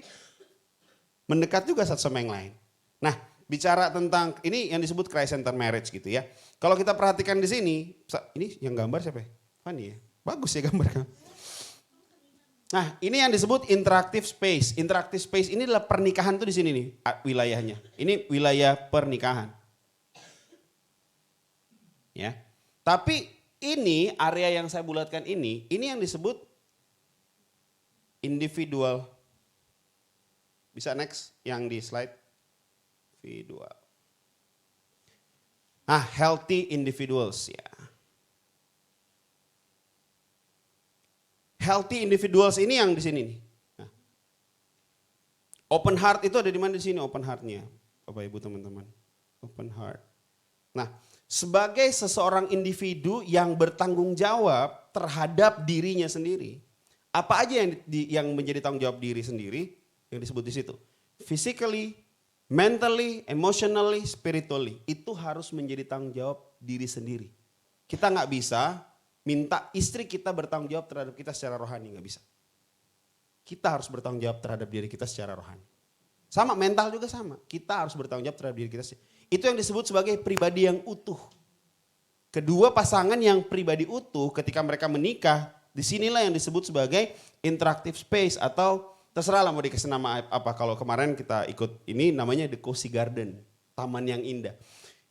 mendekat juga satu sama yang lain. Nah, bicara tentang ini yang disebut Christ-centered marriage gitu ya. Kalau kita perhatikan di sini, ini yang gambar siapa ya? Fanny ya? Bagus ya gambarnya. Nah, ini yang disebut interactive space. Interactive space ini adalah pernikahan tuh di sini nih wilayahnya. Ini wilayah pernikahan. Ya. Tapi ini area yang saya bulatkan ini yang disebut individual. Bisa next yang di slide. Individual. Healthy individuals ya. Healthy individuals ini yang di sini nih. Nah, open heart itu ada di mana di sini open heartnya, Bapak Ibu teman-teman. Open heart. Nah, sebagai seseorang individu yang bertanggung jawab terhadap dirinya sendiri, apa aja yang menjadi tanggung jawab diri sendiri yang disebut di situ? Physically, mentally, emotionally, spiritually. Itu harus menjadi tanggung jawab diri sendiri. Kita nggak bisa minta istri kita bertanggung jawab terhadap kita secara rohani, nggak bisa. Kita harus bertanggung jawab terhadap diri kita secara rohani. Sama, mental juga sama. Kita harus bertanggung jawab terhadap diri kita. Itu yang disebut sebagai pribadi yang utuh. Kedua pasangan yang pribadi utuh ketika mereka menikah, disinilah yang disebut sebagai interactive space atau terserah lah mau dikasih nama apa. Kalau kemarin kita ikut ini namanya The Cozy Garden, taman yang indah.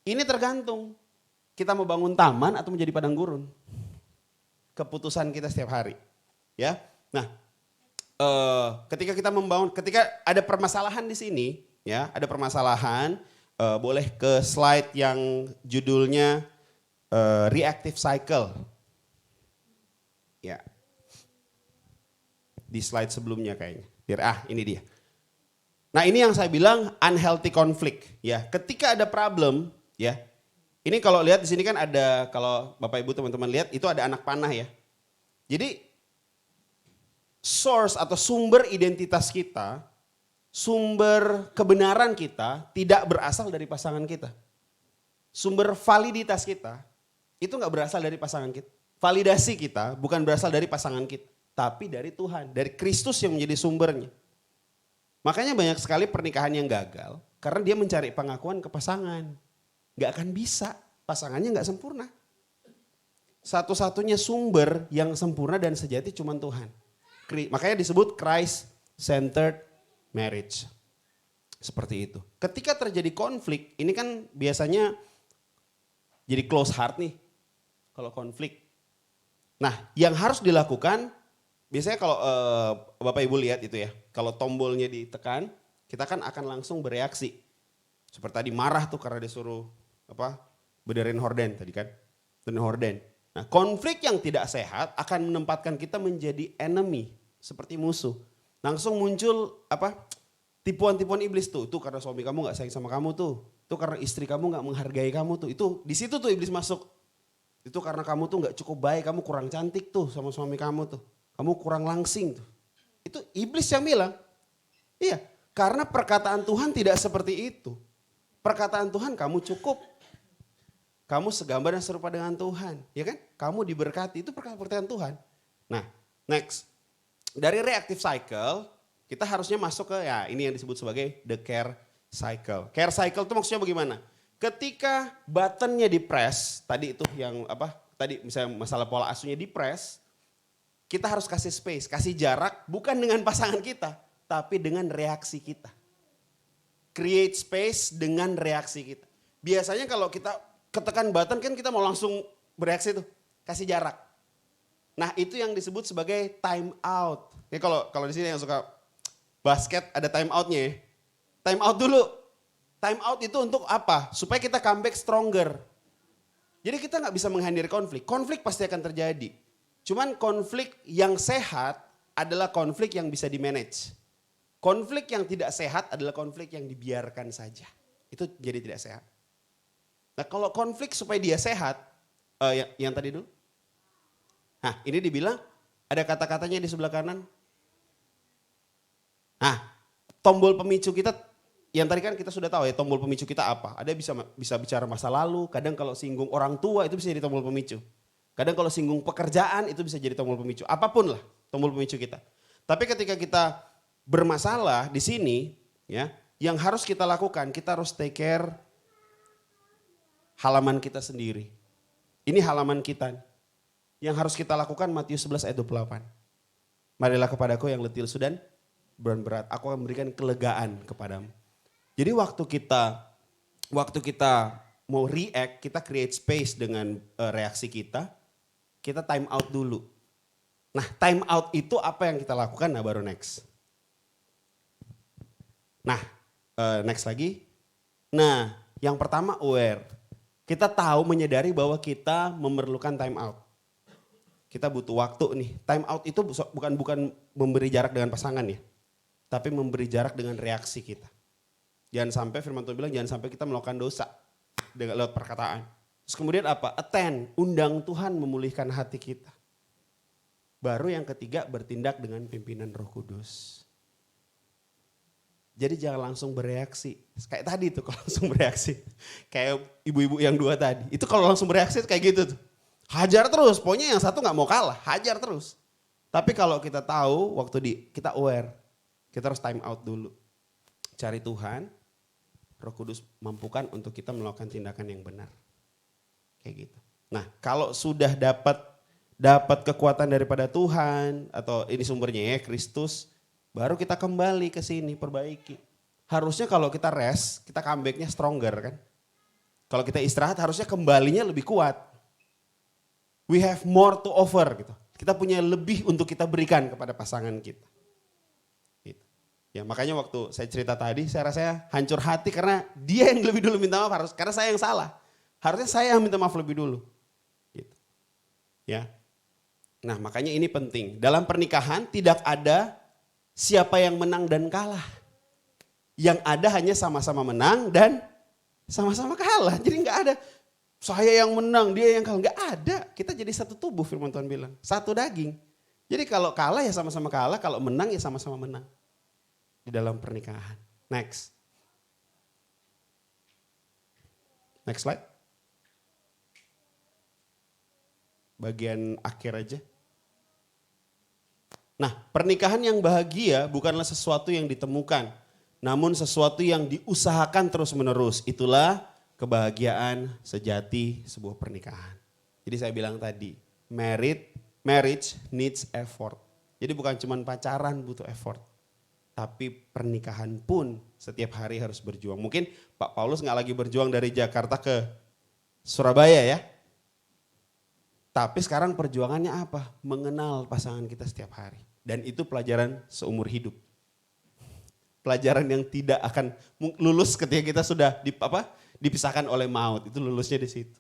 Ini tergantung kita mau bangun taman atau menjadi padang gurun. Keputusan kita setiap hari. Ya, nah ketika kita membangun, ketika ada permasalahan di sini, ya ada permasalahan, boleh ke slide yang judulnya reactive cycle. Ya, di slide sebelumnya kayaknya. Ini dia. Nah ini yang saya bilang unhealthy conflict. Ya, ketika ada problem, ya. Ini kalau lihat di sini kan ada, kalau Bapak Ibu teman-teman lihat itu ada anak panah ya. Jadi source atau sumber identitas kita, sumber kebenaran kita tidak berasal dari pasangan kita. Sumber validitas kita itu nggak berasal dari pasangan kita. Validasi kita bukan berasal dari pasangan kita, tapi dari Tuhan, dari Kristus yang menjadi sumbernya. Makanya banyak sekali pernikahan yang gagal karena dia mencari pengakuan ke pasangan. Gak akan bisa, pasangannya gak sempurna. Satu-satunya sumber yang sempurna dan sejati cuma Tuhan. Makanya disebut Christ-centered marriage. Seperti itu. Ketika terjadi konflik, ini kan biasanya jadi close heart nih. Kalau konflik. Nah yang harus dilakukan, biasanya kalau Bapak Ibu lihat itu ya. Kalau tombolnya ditekan, kita kan akan langsung bereaksi. Seperti tadi marah tuh karena disuruh benerin horden tadi kan. Benerin horden. Nah konflik yang tidak sehat akan menempatkan kita menjadi enemy. seperti musuh. Langsung muncul tipuan-tipuan iblis tuh. Itu karena suami kamu gak sayang sama kamu tuh. Itu karena istri kamu gak menghargai kamu tuh. Itu di situ tuh iblis masuk. Itu karena kamu tuh gak cukup baik, kamu kurang cantik tuh sama suami kamu tuh. Kamu kurang langsing tuh. Itu iblis yang bilang. Iya, karena perkataan Tuhan tidak seperti itu. Perkataan Tuhan kamu cukup. Kamu segambar dan serupa dengan Tuhan. Ya kan? Kamu diberkati, itu perkataan Tuhan. Nah, next. Dari reactive cycle, kita harusnya masuk ke ini yang disebut sebagai the care cycle. Care cycle itu maksudnya bagaimana? Ketika buttonnya di press, tadi itu yang tadi misalnya masalah pola asuhnya di press, kita harus kasih space, kasih jarak bukan dengan pasangan kita, tapi dengan reaksi kita. Create space dengan reaksi kita. Biasanya kalau kita ketekan button kan kita mau langsung bereaksi tuh, kasih jarak. Nah itu yang disebut sebagai time out. Ya kalau di sini yang suka basket ada time outnya ya. Time out dulu. Time out itu untuk apa? Supaya kita comeback stronger. Jadi kita nggak bisa menghindari konflik. Konflik pasti akan terjadi. Cuman konflik yang sehat adalah konflik yang bisa di-manage. Konflik yang tidak sehat adalah konflik yang dibiarkan saja. Itu jadi tidak sehat. Nah kalau konflik supaya dia sehat, yang tadi dulu. Nah ini dibilang ada kata-katanya di sebelah kanan. Nah tombol pemicu kita, yang tadi kan kita sudah tahu ya tombol pemicu kita apa. Ada bisa bicara masa lalu, kadang kalau singgung orang tua itu bisa jadi tombol pemicu. Kadang kalau singgung pekerjaan itu bisa jadi tombol pemicu. Apapun lah tombol pemicu kita. Tapi ketika kita bermasalah di sini, ya, yang harus kita lakukan, kita harus take care halaman kita sendiri. Ini halaman kita. Yang harus kita lakukan Matius 11 ayat 28. Marilah kepadaku yang letih lesu dan berat, aku akan memberikan kelegaan kepadamu. Jadi waktu kita mau react, kita create space dengan reaksi kita time out dulu. Nah time out itu apa yang kita lakukan? Nah baru next. Nah next lagi. Nah yang pertama aware. Kita tahu menyadari bahwa kita memerlukan time out. Kita butuh waktu nih. Time out itu bukan memberi jarak dengan pasangan ya. Tapi memberi jarak dengan reaksi kita. Jangan sampai firman Tuhan bilang jangan sampai kita melakukan dosa dengan lewat perkataan. Terus kemudian apa? Attend, undang Tuhan memulihkan hati kita. Baru yang ketiga bertindak dengan pimpinan Roh Kudus. Jadi jangan langsung bereaksi. Kayak tadi tuh kalau langsung bereaksi. Kayak ibu-ibu yang dua tadi. Itu kalau langsung bereaksi kayak gitu tuh. Hajar terus, pokoknya yang satu gak mau kalah, hajar terus. Tapi kalau kita tahu waktu kita aware, kita harus time out dulu. Cari Tuhan, Roh Kudus mampukan untuk kita melakukan tindakan yang benar. Kayak gitu. Nah kalau sudah dapat kekuatan daripada Tuhan, atau ini sumbernya ya Kristus, baru kita kembali ke sini, perbaiki. Harusnya kalau kita rest, kita comebacknya stronger kan. Kalau kita istirahat harusnya kembalinya lebih kuat. We have more to offer gitu. Kita punya lebih untuk kita berikan kepada pasangan kita. Gitu. Ya makanya waktu saya cerita tadi saya rasa hancur hati karena dia yang lebih dulu minta maaf karena saya yang salah. Harusnya saya yang minta maaf lebih dulu. Gitu. Ya. Nah makanya ini penting. Dalam pernikahan tidak ada siapa yang menang dan kalah. Yang ada hanya sama-sama menang dan sama-sama kalah. Jadi nggak ada saya yang menang, dia yang kalah. Nggak ada. Kita jadi satu tubuh firman Tuhan bilang. Satu daging. Jadi kalau kalah ya sama-sama kalah, kalau menang ya sama-sama menang. Di dalam pernikahan. Next. Next slide. Bagian akhir aja. Nah pernikahan yang bahagia bukanlah sesuatu yang ditemukan. Namun sesuatu yang diusahakan terus menerus. Itulah kebahagiaan sejati sebuah pernikahan. Jadi saya bilang tadi, marriage needs effort. Jadi bukan cuma pacaran butuh effort. Tapi pernikahan pun setiap hari harus berjuang. Mungkin Pak Paulus gak lagi berjuang dari Jakarta ke Surabaya ya. Tapi sekarang perjuangannya apa? Mengenal pasangan kita setiap hari. Dan itu pelajaran seumur hidup. Pelajaran yang tidak akan lulus ketika kita sudah dipisahkan oleh maut, itu lulusnya di situ.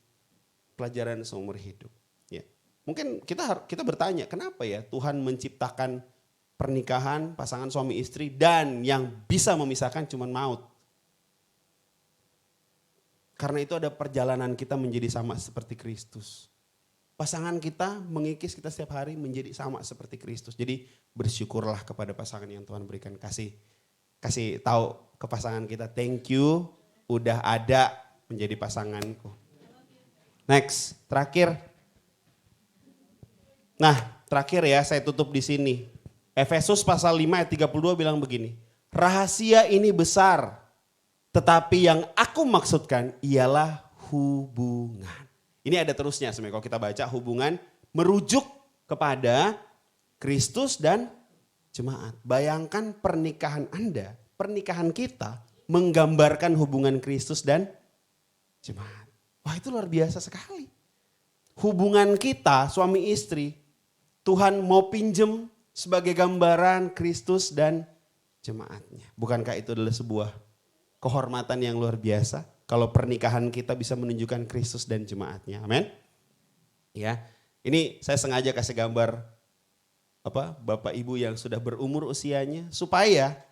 Pelajaran seumur hidup. Ya. Mungkin kita bertanya, kenapa ya Tuhan menciptakan pernikahan, pasangan suami istri, dan yang bisa memisahkan cuma maut. Karena itu ada perjalanan kita menjadi sama seperti Kristus. Pasangan kita mengikis kita setiap hari menjadi sama seperti Kristus. Jadi bersyukurlah kepada pasangan yang Tuhan berikan. Kasih tahu ke pasangan kita, thank you udah ada menjadi pasanganku. Next, terakhir. Nah, terakhir ya, saya tutup di sini. Efesus pasal 5 ayat 32 bilang begini. Rahasia ini besar, tetapi yang aku maksudkan ialah hubungan. Ini ada terusnya sebenarnya kalau kita baca, hubungan merujuk kepada Kristus dan jemaat. Bayangkan pernikahan Anda, pernikahan kita menggambarkan hubungan Kristus dan jemaat. Wah, itu luar biasa sekali. Hubungan kita suami istri, Tuhan mau pinjem sebagai gambaran Kristus dan jemaatnya. Bukankah itu adalah sebuah kehormatan yang luar biasa kalau pernikahan kita bisa menunjukkan Kristus dan jemaatnya. Amin. Ya, ini saya sengaja kasih gambar Bapak Ibu yang sudah berumur usianya supaya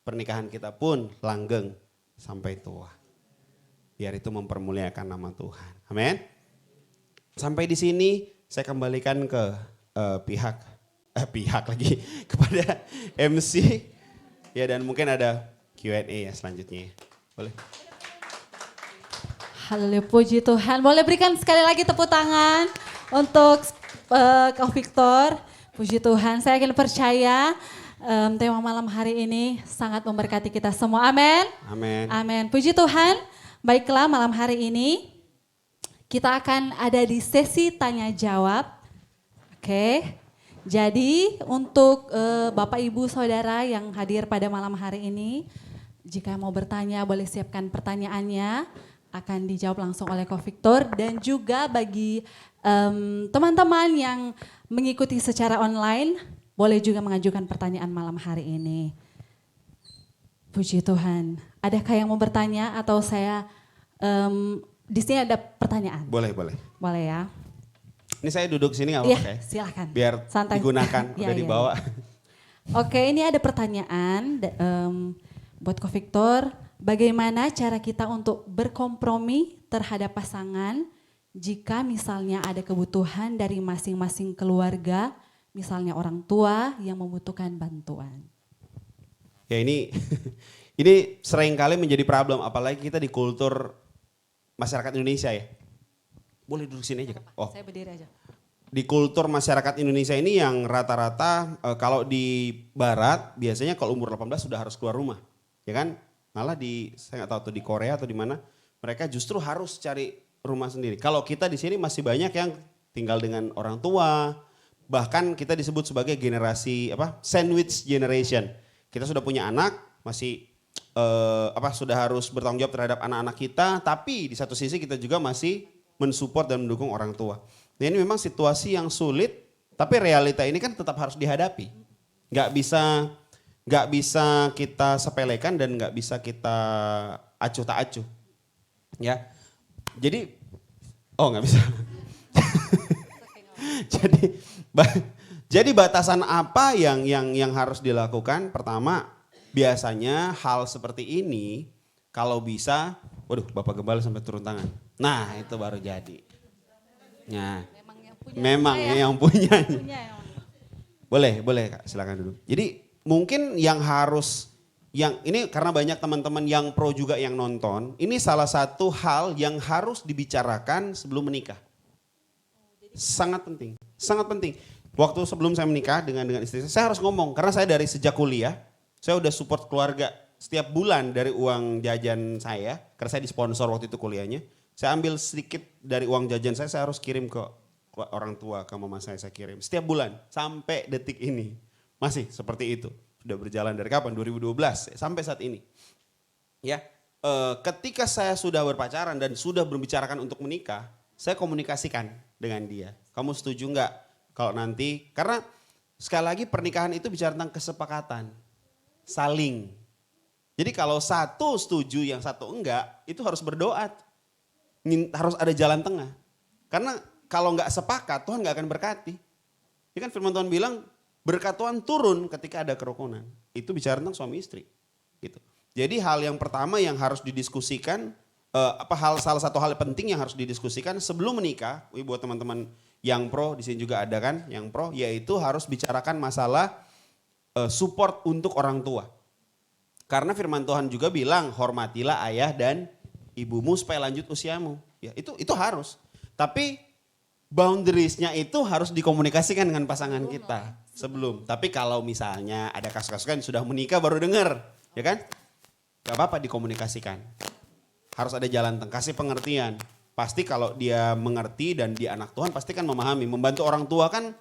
pernikahan kita pun langgeng sampai tua. Biar itu mempermuliakan nama Tuhan. Amin. Sampai di sini saya kembalikan ke pihak lagi kepada MC. Ya, dan mungkin ada Q&A ya selanjutnya. Boleh. Haleluya, puji Tuhan. Boleh berikan sekali lagi tepuk tangan untuk Kak Victor. Puji Tuhan, saya yakin percaya tema malam hari ini sangat memberkati kita semua. Amin. Amin. Amin. Puji Tuhan. Baiklah, malam hari ini kita akan ada di sesi tanya jawab. Oke. Jadi untuk Bapak Ibu Saudara yang hadir pada malam hari ini, jika mau bertanya boleh siapkan pertanyaannya, akan dijawab langsung oleh Ko Victor. Dan juga bagi teman-teman yang mengikuti secara online, boleh juga mengajukan pertanyaan malam hari ini. Puji Tuhan. Adakah yang mau bertanya atau saya di sini ada pertanyaan? Boleh. Boleh ya. Ini saya duduk sini nggak Iya, apa-apa ya? silakan. Biar Santai. digunakan, Iya, udah iya, dibawa. iya. Oke, ini ada pertanyaan buat Ko Victor. Bagaimana cara kita untuk berkompromi terhadap pasangan jika misalnya ada kebutuhan dari masing-masing keluarga, misalnya orang tua yang membutuhkan bantuan? Ya ini ini seringkali menjadi problem, apalagi kita di kultur masyarakat Indonesia ya. Boleh duduk sini aja Kak? Oh. Saya berdiri aja. Di kultur masyarakat Indonesia ini yang rata-rata kalau di barat biasanya kalau umur 18 sudah harus keluar rumah. Ya kan? Malah saya nggak tahu tuh di Korea atau di mana, mereka justru harus cari rumah sendiri. Kalau kita di sini masih banyak yang tinggal dengan orang tua, bahkan kita disebut sebagai generasi sandwich generation. Kita sudah punya anak, masih sudah harus bertanggung jawab terhadap anak-anak kita, tapi di satu sisi kita juga masih mensupport dan mendukung orang tua. Nah, ini memang situasi yang sulit, tapi realita ini kan tetap harus dihadapi. Nggak bisa kita sepelekan dan nggak bisa kita acuh tak acuh. Ya, nggak bisa. Jadi batasan apa yang harus dilakukan? Pertama, biasanya hal seperti ini kalau bisa, waduh Bapak Gembala sampai turun tangan. Nah itu baru jadi. Nah, memang yang punya. Boleh Kak, silakan duduk. Jadi mungkin yang ini karena banyak teman-teman yang pro juga yang nonton, ini salah satu hal yang harus dibicarakan sebelum menikah. Sangat penting, sangat penting. Waktu sebelum saya menikah dengan istri saya harus ngomong, karena saya dari sejak kuliah, saya udah support keluarga setiap bulan dari uang jajan saya, karena saya disponsor waktu itu kuliahnya. Saya ambil sedikit dari uang jajan saya harus kirim ke orang tua, ke mama saya kirim. Setiap bulan, sampai detik ini. Masih seperti itu. Sudah berjalan dari kapan? 2012 sampai saat ini. Ya, ketika saya sudah berpacaran dan sudah berbicarakan untuk menikah, saya komunikasikan dengan dia. Kamu setuju nggak kalau nanti, karena sekali lagi pernikahan itu bicara tentang kesepakatan. Saling. Jadi kalau satu setuju, yang satu enggak, itu harus berdoa. Harus ada jalan tengah. Karena kalau enggak sepakat, Tuhan enggak akan berkati. Ya kan firman Tuhan bilang, berkat Tuhan turun ketika ada kerukunan. Itu bicara tentang suami istri. Gitu. Jadi hal yang pertama yang harus didiskusikan, salah satu hal penting yang harus didiskusikan sebelum menikah, buat teman-teman yang pro, di sini juga ada kan yang pro, yaitu harus bicarakan masalah support untuk orang tua. Karena firman Tuhan juga bilang, hormatilah ayah dan ibumu supaya lanjut usiamu. Ya, itu harus. Tapi boundariesnya itu harus dikomunikasikan dengan pasangan kita sebelum. Tapi kalau misalnya ada kasus-kasus kan sudah menikah baru dengar, ya kan? Gak apa-apa dikomunikasikan. Harus ada jalan tengah, kasih pengertian. Pasti kalau dia mengerti dan dia anak Tuhan pasti kan memahami. Membantu orang tua kan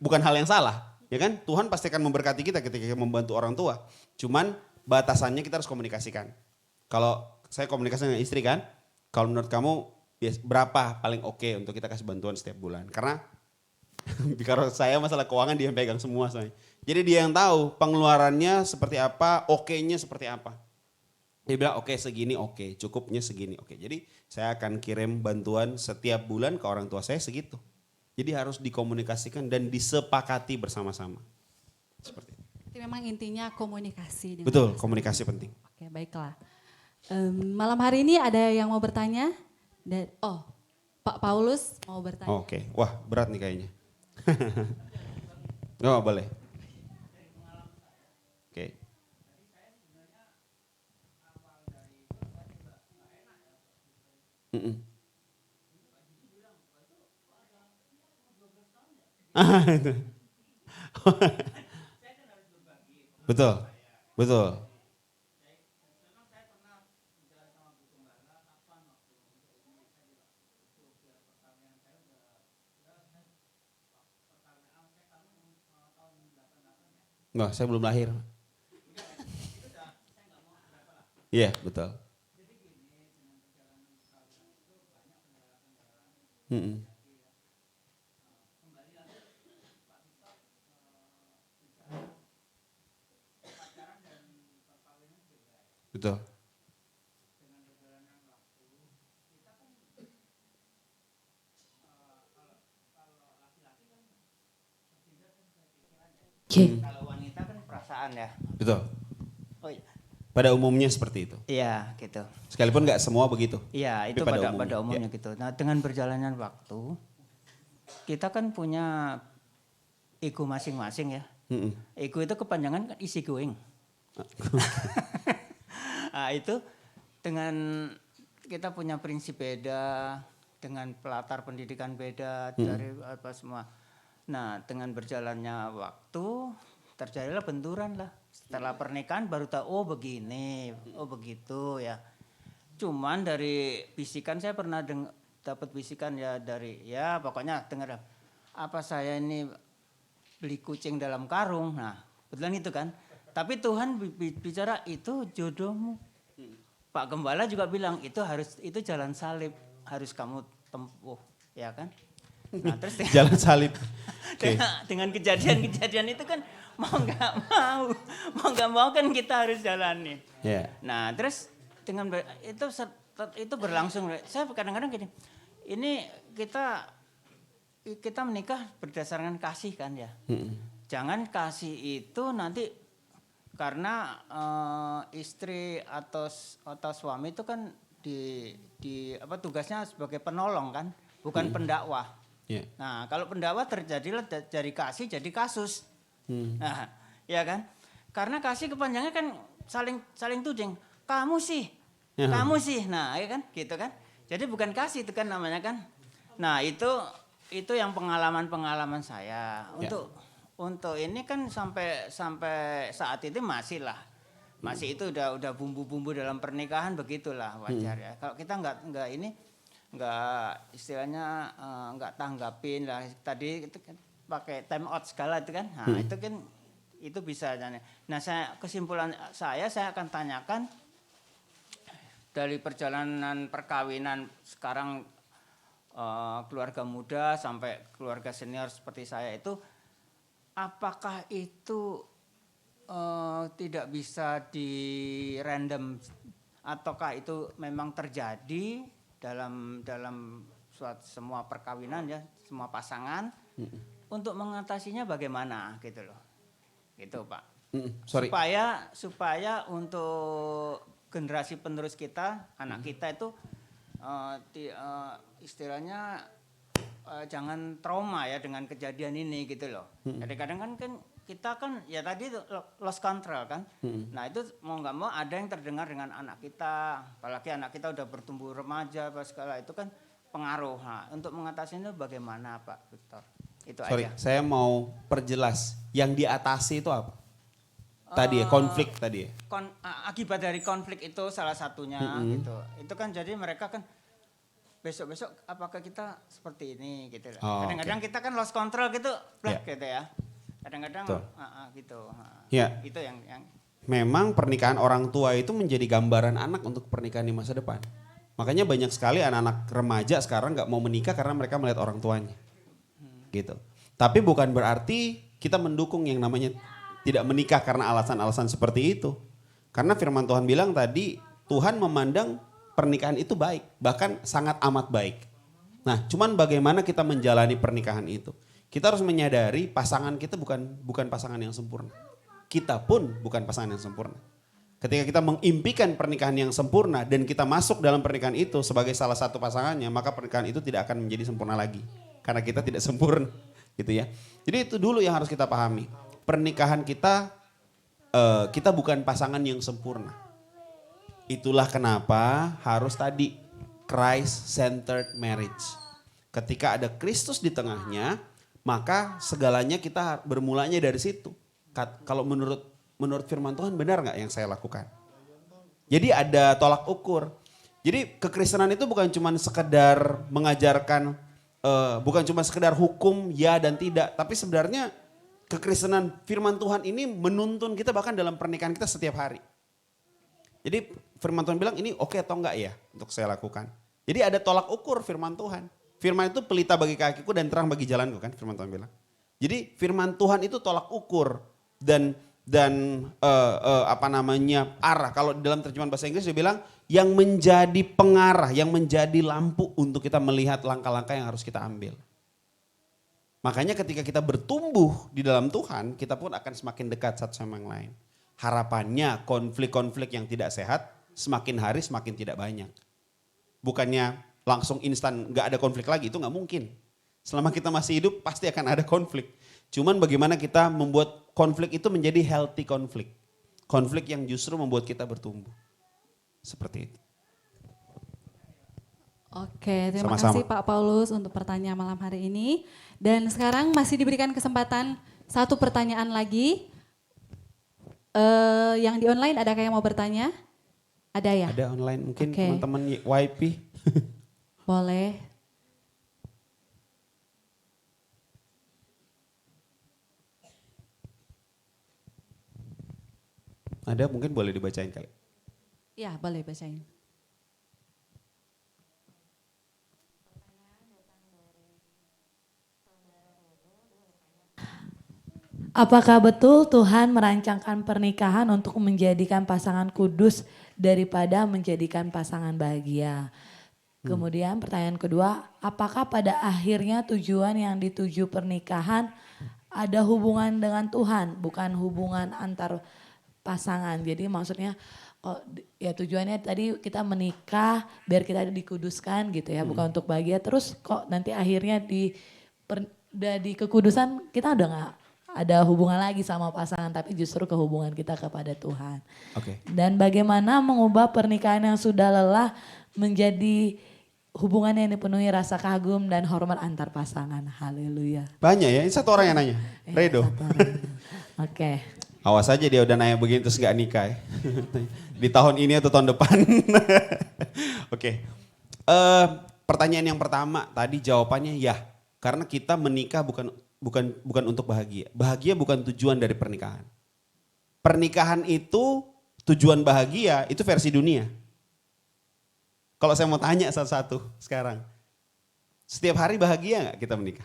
bukan hal yang salah, ya kan? Tuhan pasti akan memberkati kita ketika membantu orang tua. Cuman batasannya kita harus komunikasikan. Kalau saya komunikasi dengan istri kan, kalau menurut kamu berapa paling oke untuk kita kasih bantuan setiap bulan? Karena kalau saya masalah keuangan dia yang pegang semua soalnya. Jadi dia yang tahu pengeluarannya seperti apa, oke-nya seperti apa. Dia bilang oke segini oke, cukupnya segini oke. Jadi saya akan kirim bantuan setiap bulan ke orang tua saya segitu. Jadi harus dikomunikasikan dan disepakati bersama-sama. Seperti itu. Itu memang intinya komunikasi. Betul, komunikasi penting. Oke, baiklah. Malam hari ini ada yang mau bertanya? Pak Paulus mau bertanya. Oke, wah berat nih kayaknya. Oh boleh. Oke. Itu. Betul, betul. Nggak, saya belum lahir. Iya, betul. Betul. Kalau wanita kan perasaan ya. Betul. Oh iya. Pada umumnya seperti itu. Iya gitu. Sekalipun nggak semua begitu. Iya Tapi itu pada ya. umumnya gitu. Nah dengan berjalannya waktu kita kan punya ego masing-masing ya. Ego itu kepanjangan kan easy going. Nah itu dengan kita punya prinsip beda, dengan latar pendidikan beda dari apa semua. Nah dengan berjalannya waktu terjadilah benturan lah. Setelah pernikahan baru tahu oh begini, oh begitu ya. Cuman dari bisikan saya pernah dapat bisikan ya dari ya pokoknya dengar apa saya ini beli kucing dalam karung. Nah kebetulan itu kan. Tapi Tuhan bicara itu jodohmu. Pak Gembala juga bilang itu jalan salib harus kamu tempuh ya kan. Nah, terus Jalan salib. Okay. dengan kejadian-kejadian itu kan mau nggak mau kan kita harus jalani. Yeah. Nah terus dengan itu berlangsung. Saya kadang-kadang gini, ini kita menikah berdasarkan kasih kan ya. Jangan kasih itu nanti karena istri atau suami itu kan di apa tugasnya sebagai penolong kan, bukan pendakwah. Yeah. Nah, kalau pendakwah terjadilah dari kasih jadi kasus. Nah, ya kan? Karena kasih kepanjangannya kan saling tuding. Kamu sih. Nah, ya kan? Gitu kan? Jadi bukan kasih itu kan namanya kan. Nah, itu yang pengalaman saya. Untuk ini kan sampai saat itu masih itu udah bumbu-bumbu dalam pernikahan begitulah wajar ya. Kalau kita nggak istilahnya nggak tanggapin lah tadi itu kan pakai time out segala itu kan. Nah, itu kan itu bisa. Nah, kesimpulan saya akan tanyakan dari perjalanan perkawinan sekarang keluarga muda sampai keluarga senior seperti saya itu apakah itu tidak bisa di random ataukah itu memang terjadi dalam semua perkawinan ya, semua pasangan untuk mengatasinya bagaimana gitu loh. Gitu Pak. Sorry. Supaya untuk generasi penerus kita, anak kita itu istilahnya jangan trauma ya dengan kejadian ini gitu loh. Jadi kadang kan kita kan ya tadi itu lost control kan. Nah itu mau nggak mau ada yang terdengar dengan anak kita, apalagi anak kita udah bertumbuh remaja apa segala itu kan pengaruh. Nah, untuk mengatasinya bagaimana Pak Victor? Itu Sorry, aja. saya mau perjelas. Yang diatasi itu apa? Tadi ya, konflik tadi ya? Akibat dari konflik itu salah satunya gitu. Itu kan jadi mereka kan besok-besok apakah kita seperti ini gitu lah. Oh, Kadang-kadang kita kan lost control gitu, gitu ya. Kadang-kadang gitu. Ya. Itu yang Memang pernikahan orang tua itu menjadi gambaran anak untuk pernikahan di masa depan. Makanya banyak sekali anak-anak remaja sekarang nggak mau menikah karena mereka melihat orang tuanya. Gitu. Tapi bukan berarti kita mendukung yang namanya tidak menikah karena alasan-alasan seperti itu. Karena firman Tuhan bilang tadi, Tuhan memandang pernikahan itu baik, bahkan sangat amat baik. Nah, cuman bagaimana kita menjalani pernikahan itu? Kita harus menyadari pasangan kita bukan pasangan yang sempurna. Kita pun bukan pasangan yang sempurna. Ketika kita mengimpikan pernikahan yang sempurna dan kita masuk dalam pernikahan itu sebagai salah satu pasangannya, maka pernikahan itu tidak akan menjadi sempurna lagi. Karena kita tidak sempurna, gitu ya. Jadi itu dulu yang harus kita pahami. Pernikahan kita bukan pasangan yang sempurna. Itulah kenapa harus tadi Christ-centered marriage. Ketika ada Kristus di tengahnya, maka segalanya kita bermulanya dari situ. Kalau menurut firman Tuhan benar nggak yang saya lakukan? Jadi ada tolak ukur. Jadi kekristenan itu bukan cuma sekedar mengajarkan, bukan cuma sekedar hukum ya dan tidak. Tapi sebenarnya kekristenan firman Tuhan ini menuntun kita bahkan dalam pernikahan kita setiap hari. Jadi firman Tuhan bilang ini oke atau enggak ya untuk saya lakukan. Jadi ada tolak ukur firman Tuhan. Firman itu pelita bagi kakiku dan terang bagi jalanku kan firman Tuhan bilang. Jadi firman Tuhan itu tolak ukur dan arah. Kalau dalam terjemahan bahasa Inggris dia bilang yang menjadi pengarah, yang menjadi lampu untuk kita melihat langkah-langkah yang harus kita ambil. Makanya ketika kita bertumbuh di dalam Tuhan, kita pun akan semakin dekat satu sama yang lain. Harapannya konflik-konflik yang tidak sehat semakin hari semakin tidak banyak. Bukannya langsung instan gak ada konflik lagi, itu gak mungkin. Selama kita masih hidup pasti akan ada konflik. Cuman bagaimana kita membuat konflik itu menjadi healthy konflik. Konflik yang justru membuat kita bertumbuh. Seperti itu. Oke, terima Sama-sama. kasih Pak Paulus untuk pertanyaan malam hari ini. Dan sekarang masih diberikan kesempatan satu pertanyaan lagi. Yang di online adakah yang mau bertanya? Ada ya? Ada online mungkin Oke. teman-teman YP. Boleh. Ada mungkin boleh dibacain kali. Ya, boleh bacain. Apakah betul Tuhan merancangkan pernikahan untuk menjadikan pasangan kudus daripada menjadikan pasangan bahagia? Kemudian pertanyaan kedua, apakah pada akhirnya tujuan yang dituju pernikahan ada hubungan dengan Tuhan, bukan hubungan antar pasangan? Jadi maksudnya ya tujuannya tadi kita menikah biar kita dikuduskan gitu ya, bukan untuk bahagia. Terus kok nanti akhirnya di kekudusan kita udah gak ada hubungan lagi sama pasangan, tapi justru kehubungan kita kepada Tuhan. Oke. Dan bagaimana mengubah pernikahan yang sudah lelah menjadi hubungan yang dipenuhi rasa kagum dan hormat antar pasangan. Haleluya. Banyak ya, ini satu orang yang nanya. Redo. Oke. Awas aja dia udah nanya begini terus gak nikah ya. Di tahun ini atau tahun depan. Oke. Pertanyaan yang pertama tadi jawabannya ya. Karena kita menikah bukan untuk bahagia. Bahagia bukan tujuan dari pernikahan. Pernikahan itu tujuan bahagia itu versi dunia. Kalau saya mau tanya satu-satu sekarang. Setiap hari bahagia gak kita menikah?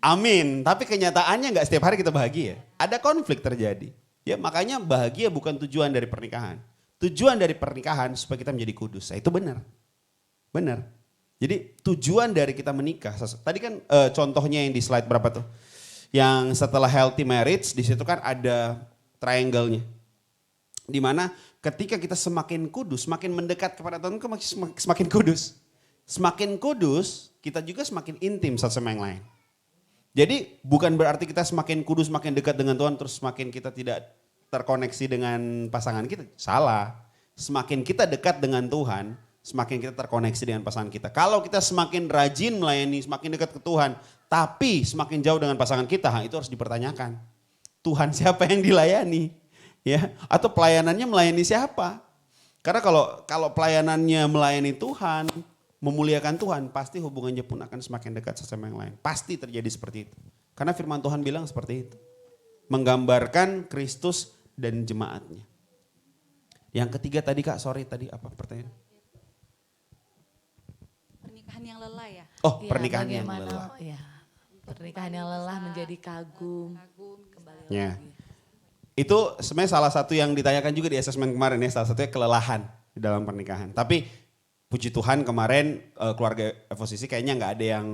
Amin. Tapi kenyataannya gak setiap hari kita bahagia. Ada konflik terjadi. Ya makanya bahagia bukan tujuan dari pernikahan. Tujuan dari pernikahan supaya kita menjadi kudus. Itu benar. Benar. Jadi tujuan dari kita menikah, tadi kan contohnya yang di slide berapa tuh? Yang setelah healthy marriage, di situ kan ada triangle-nya. Dimana ketika kita semakin kudus, semakin mendekat kepada Tuhan, semakin kudus. Semakin kudus, kita juga semakin intim satu sama yang lain. Jadi bukan berarti kita semakin kudus, semakin dekat dengan Tuhan, terus semakin kita tidak terkoneksi dengan pasangan kita. Salah. Semakin kita dekat dengan Tuhan, semakin kita terkoneksi dengan pasangan kita. Kalau kita semakin rajin melayani, semakin dekat ke Tuhan, tapi semakin jauh dengan pasangan kita, itu harus dipertanyakan. Tuhan siapa yang dilayani? Ya, atau pelayanannya melayani siapa? Karena kalau pelayanannya melayani Tuhan, memuliakan Tuhan, pasti hubungannya pun akan semakin dekat satu sama yang lain. Pasti terjadi seperti itu. Karena firman Tuhan bilang seperti itu. Menggambarkan Kristus dan jemaatnya. Yang ketiga tadi Kak, sorry tadi apa pertanyaan? Pernikahan yang lelah ya. Oh, Iya, pernikahan yang bagaimana, lelah. Ya, pernikahan yang lelah menjadi kagum. Kembali Ya. lagi. Itu sebenarnya salah satu yang ditanyakan juga di asesmen kemarin ya, salah satunya kelelahan di dalam pernikahan. Tapi puji Tuhan kemarin keluarga Evosisi kayaknya nggak ada yang,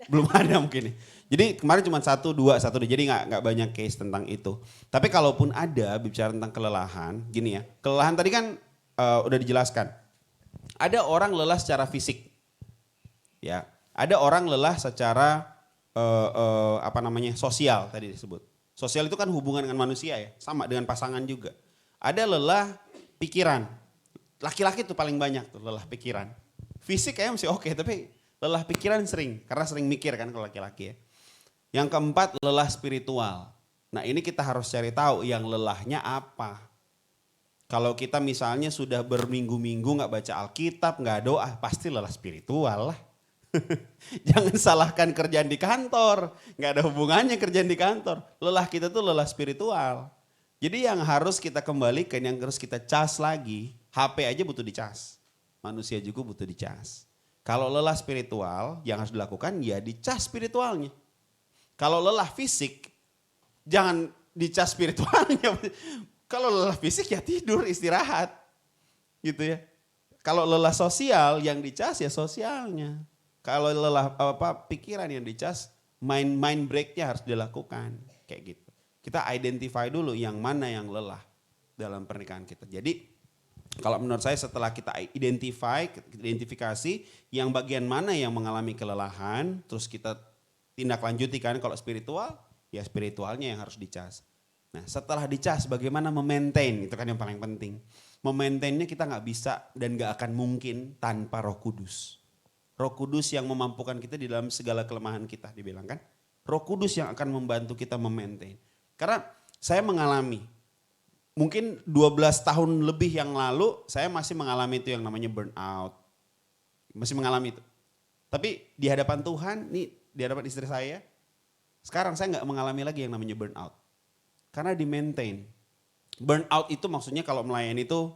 belum ada mungkin. Jadi kemarin cuma satu dua, jadi nggak banyak case tentang itu. Tapi kalaupun ada bicara tentang kelelahan, gini ya, kelelahan tadi kan udah dijelaskan. Ada orang lelah secara fisik, ya. Ada orang lelah secara sosial tadi disebut. Sosial itu kan hubungan dengan manusia ya, sama dengan pasangan juga. Ada lelah pikiran. Laki-laki tuh paling banyak tuh lelah pikiran. Fisik kayaknya masih oke, tapi lelah pikiran sering, karena sering mikir kan kalau laki-laki ya. Yang keempat lelah spiritual. Nah ini kita harus cari tahu yang lelahnya apa. Kalau kita misalnya sudah berminggu-minggu gak baca Alkitab, gak doa, pasti lelah spiritual lah. Jangan salahkan kerjaan di kantor, gak ada hubungannya kerjaan di kantor. Lelah kita tuh lelah spiritual. Jadi yang harus kita kembalikan, yang harus kita cas lagi, HP aja butuh dicas. Manusia juga butuh dicas. Kalau lelah spiritual, yang harus dilakukan ya dicas spiritualnya. Kalau lelah fisik, jangan dicas spiritualnya. Kalau lelah fisik ya tidur, istirahat. Gitu ya. Kalau lelah sosial, yang dicas ya sosialnya. Kalau lelah pikiran yang dicas, mind breaknya harus dilakukan. Kayak gitu. Kita identify dulu yang mana yang lelah dalam pernikahan kita. Jadi kalau menurut saya setelah kita identifikasi yang bagian mana yang mengalami kelelahan, terus kita tindak lanjuti kan kalau spiritual, ya spiritualnya yang harus dicas. Nah setelah dicas bagaimana memaintain, itu kan yang paling penting. Memaintainnya kita gak bisa dan gak akan mungkin tanpa Roh Kudus. Roh Kudus yang memampukan kita di dalam segala kelemahan kita dibilang kan. Roh Kudus yang akan membantu kita memaintain. Karena saya mengalami, mungkin 12 tahun lebih yang lalu saya masih mengalami itu yang namanya burnout. Masih mengalami itu. Tapi di hadapan Tuhan, nih di hadapan istri saya, sekarang saya gak mengalami lagi yang namanya burnout. Karena di maintain. Burnout itu maksudnya kalau melayani itu,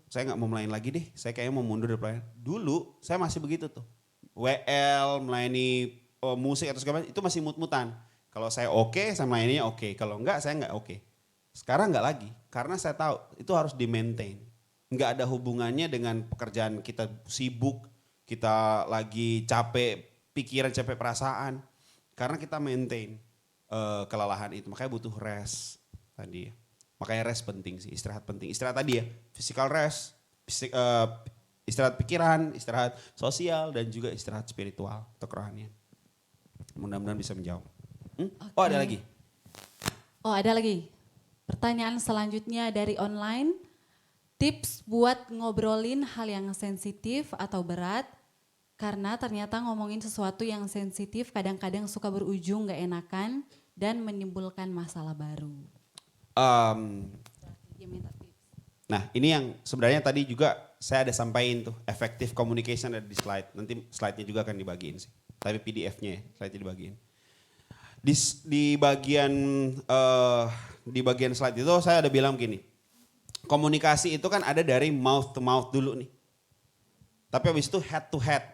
saya gak mau melayani lagi deh, saya kayaknya mau mundur dari pelayanan. Dulu saya masih begitu tuh. WL, melayani musik atau segala macam, itu masih mut-mutan. Kalau saya oke, saya melayaninya oke. Kalau enggak, saya enggak oke. Sekarang enggak lagi, karena saya tahu itu harus di-maintain. Enggak ada hubungannya dengan pekerjaan kita sibuk, kita lagi capek pikiran, capek perasaan. Karena kita maintain kelelahan itu, makanya butuh rest tadi. Makanya rest penting sih, istirahat penting. Istirahat tadi ya, physical rest, istirahat pikiran, istirahat sosial, dan juga istirahat spiritual atau kerohanian. Mudah-mudahan bisa menjawab. Oh ada lagi? Oh ada lagi. Pertanyaan selanjutnya dari online. Tips buat ngobrolin hal yang sensitif atau berat. Karena ternyata ngomongin sesuatu yang sensitif kadang-kadang suka berujung gak enakan dan menimbulkan masalah baru. Dia minta tips. Nah ini yang sebenarnya tadi juga saya ada sampaikan tuh. Effective communication ada di slide. Nanti slide-nya juga akan dibagiin sih. Tapi PDF-nya ya, slide-nya dibagiin. Di bagian slide itu saya ada bilang gini, komunikasi itu kan ada dari mouth to mouth dulu nih. Tapi habis itu head to head,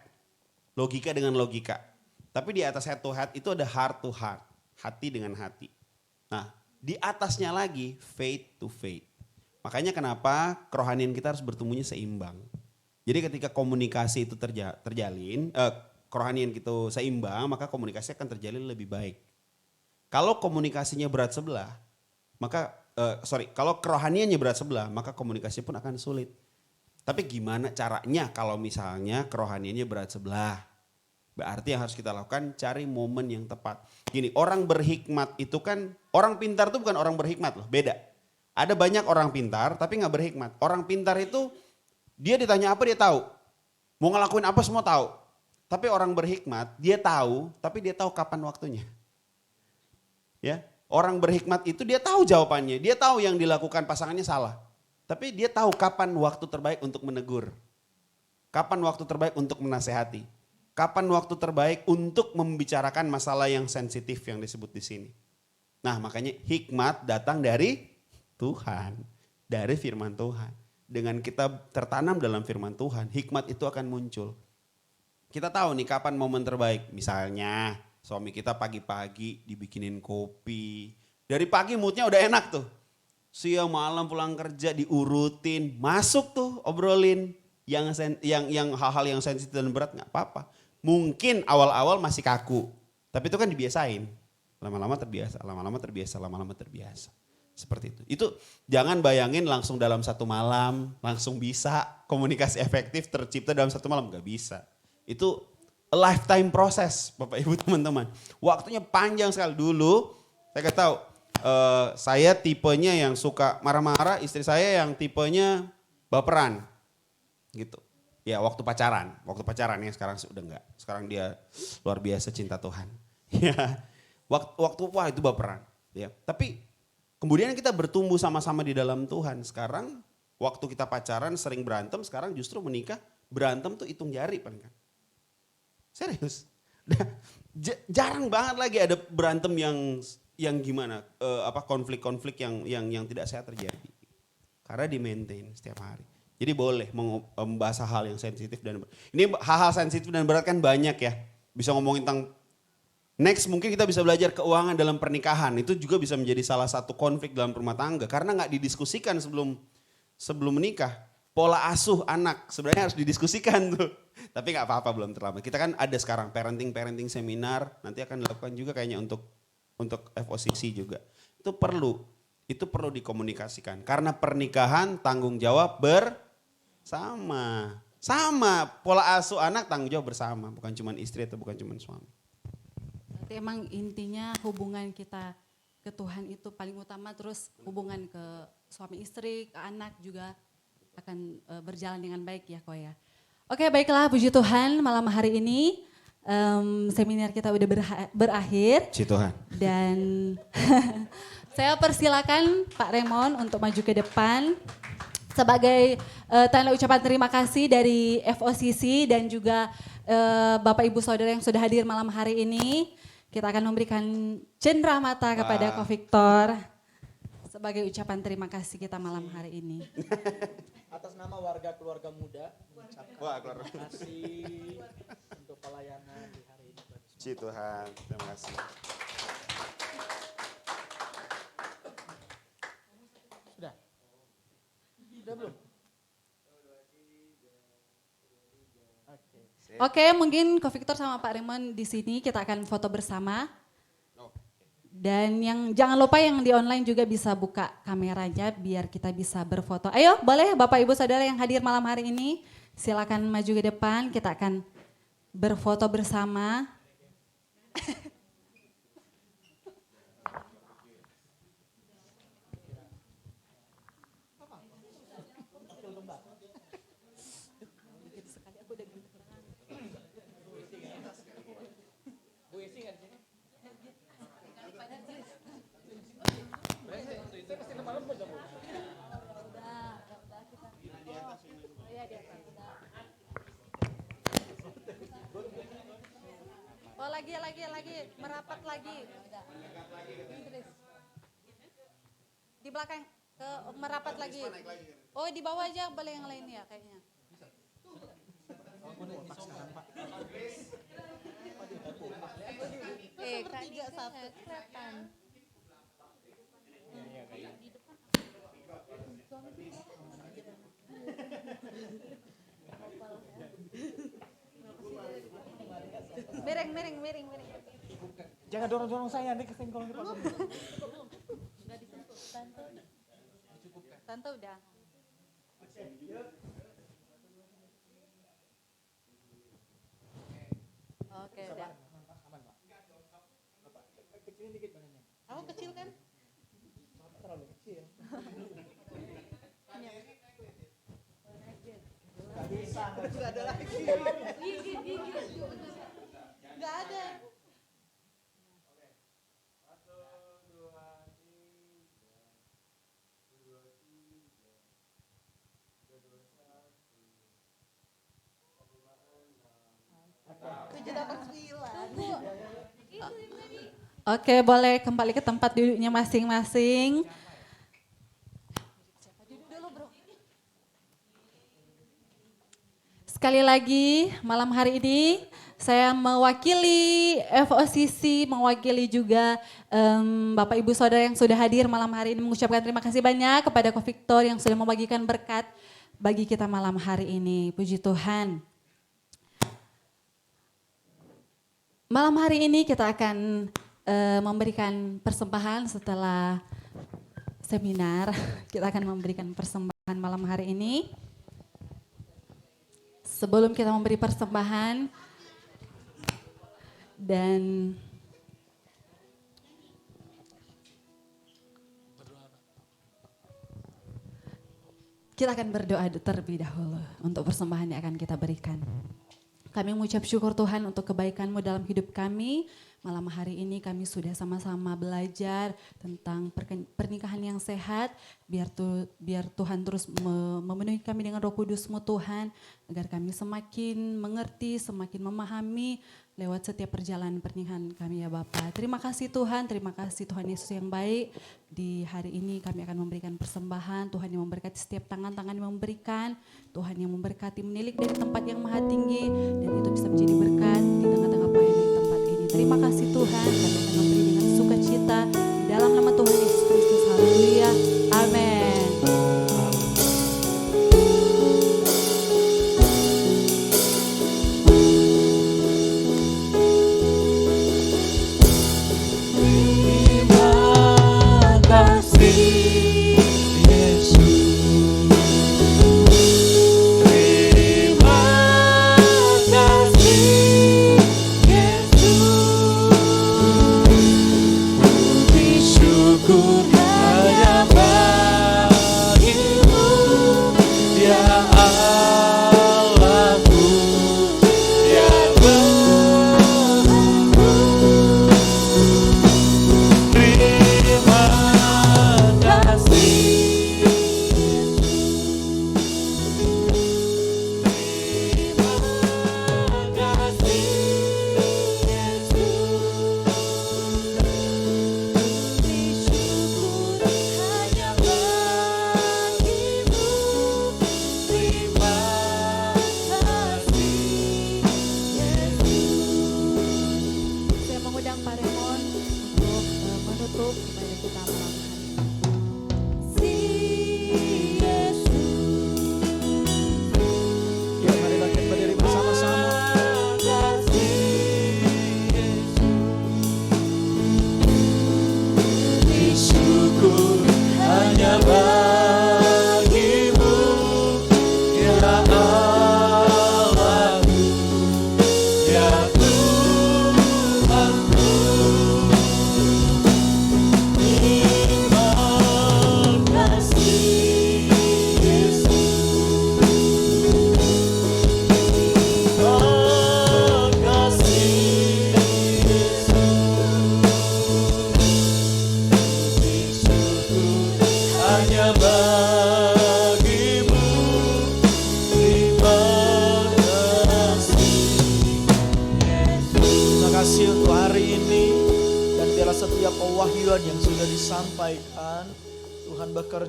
logika dengan logika. Tapi di atas head to head itu ada heart to heart, hati dengan hati. Nah di atasnya lagi faith to faith. Makanya kenapa kerohanian kita harus bertumbuhnya seimbang. Jadi ketika komunikasi itu terjalin, kerohanian gitu seimbang, maka komunikasi akan terjalin lebih baik. Kalau komunikasinya berat sebelah, kalau kerohaniannya berat sebelah, maka komunikasi pun akan sulit. Tapi gimana caranya kalau misalnya kerohaniannya berat sebelah? Berarti yang harus kita lakukan cari momen yang tepat. Gini, orang berhikmat itu kan, orang pintar itu bukan orang berhikmat loh, beda. Ada banyak orang pintar tapi gak berhikmat. Orang pintar itu dia ditanya apa dia tahu. Mau ngelakuin apa semua tahu. Tapi orang berhikmat dia tahu tapi dia tahu kapan waktunya. Ya, orang berhikmat itu dia tahu jawabannya, dia tahu yang dilakukan pasangannya salah. Tapi dia tahu kapan waktu terbaik untuk menegur. Kapan waktu terbaik untuk menasehati. Kapan waktu terbaik untuk membicarakan masalah yang sensitif yang disebut di sini. Nah, makanya hikmat datang dari Tuhan, dari firman Tuhan. Dengan kita tertanam dalam firman Tuhan, hikmat itu akan muncul. Kita tahu nih kapan momen terbaik. Misalnya suami kita pagi-pagi dibikinin kopi. Dari pagi moodnya udah enak tuh. Siang malam pulang kerja diurutin, masuk tuh obrolin yang hal-hal yang sensitif dan berat nggak apa-apa. Mungkin awal-awal masih kaku, tapi itu kan dibiasain. Lama-lama terbiasa. Seperti itu. Itu jangan bayangin langsung dalam satu malam, langsung bisa komunikasi efektif tercipta dalam satu malam, nggak bisa. Itu a lifetime proses, Bapak Ibu teman-teman. Waktunya panjang sekali. Dulu saya tahu. Saya tipenya yang suka marah-marah, istri saya yang tipenya baperan gitu. Ya waktu pacaran ya, sekarang sudah enggak. Sekarang dia luar biasa cinta Tuhan. Ya, waktu wah itu baperan. Ya, tapi kemudian kita bertumbuh sama-sama di dalam Tuhan. Sekarang waktu kita pacaran sering berantem, sekarang justru menikah berantem tuh hitung jari paling kan. Serius. Jarang banget lagi ada berantem yang gimana, konflik-konflik yang tidak sehat terjadi. Karena di-maintain setiap hari. Jadi boleh membahas hal yang sensitif dan berat. Ini hal-hal sensitif dan berat kan banyak ya. Bisa ngomongin tentang, next mungkin kita bisa belajar keuangan dalam pernikahan. Itu juga bisa menjadi salah satu konflik dalam rumah tangga. Karena gak didiskusikan sebelum menikah. Pola asuh anak sebenarnya harus didiskusikan tuh. Tapi gak apa-apa, belum terlambat. Kita kan ada sekarang parenting seminar. Nanti akan dilakukan juga kayaknya untuk FOCC juga. Itu perlu dikomunikasikan. Karena pernikahan tanggung jawab bersama. Sama pola asuh anak tanggung jawab bersama. Bukan cuma istri atau bukan cuma suami. Berarti emang intinya hubungan kita ke Tuhan itu paling utama. Terus hubungan ke suami istri, ke anak juga akan berjalan dengan baik ya Ko ya. Oke baiklah, puji Tuhan malam hari ini. Seminar kita udah berakhir. Puji Tuhan. Dan saya persilakan Pak Raymond untuk maju ke depan sebagai tanda ucapan terima kasih dari FOCC dan juga Bapak Ibu Saudara yang sudah hadir malam hari ini. Kita akan memberikan cendera mata kepada Ko Victor sebagai ucapan terima kasih kita malam hari ini. Atas nama warga keluarga muda mengucapkan terima kasih untuk pelayanan di hari ini. Puji Tuhan, terima kasih. Sudah? Sudah belum? Oke, mungkin Ko Victor sama Pak Raymond di sini kita akan foto bersama. Dan yang jangan lupa yang di online juga bisa buka kameranya biar kita bisa berfoto. Ayo boleh Bapak Ibu Saudara yang hadir malam hari ini silakan maju ke depan, kita akan berfoto bersama. Oh lagi merapat lagi. Di belakang ke merapat lagi. Oh di bawah aja boleh yang lain ya kayaknya. Bertiga satu kelihatan. Jangan dorong-dorong saya, nanti kesenggol. Tante udah. Oke, udah. Aku kecil kan? Terlalu kecil. Gak bisa, gak ada lagi. Gak ada. Oke, boleh kembali ke tempat duduknya masing-masing. Sekali lagi, malam hari ini saya mewakili FOCC, mewakili juga Bapak Ibu Saudara yang sudah hadir malam hari ini mengucapkan terima kasih banyak kepada Ko Victor yang sudah membagikan berkat bagi kita malam hari ini. Puji Tuhan. Malam hari ini kita akan memberikan persembahan setelah seminar. Kita akan memberikan persembahan malam hari ini. Sebelum kita memberi persembahan dan kita akan berdoa terlebih dahulu untuk persembahan yang akan kita berikan. Kami mengucap syukur Tuhan untuk kebaikan-Mu dalam hidup kami. Malam hari ini kami sudah sama-sama belajar tentang pernikahan yang sehat. Biar Tuhan terus memenuhi kami dengan Roh Kudus-Mu Tuhan. Agar kami semakin mengerti, semakin memahami lewat setiap perjalanan pernikahan kami ya Bapa. Terima kasih Tuhan Yesus yang baik. Di hari ini kami akan memberikan persembahan. Tuhan yang memberkati setiap tangan-tangan yang memberikan. Tuhan yang memberkati menilik dari tempat yang maha tinggi. Dan itu bisa menjadi berkat di tengah-tengah pelayanan di tempat ini. Terima kasih Tuhan, kami akan memberi dengan sukacita di dalam nama Tuhan Yesus Kristus. Haleluya. Amin.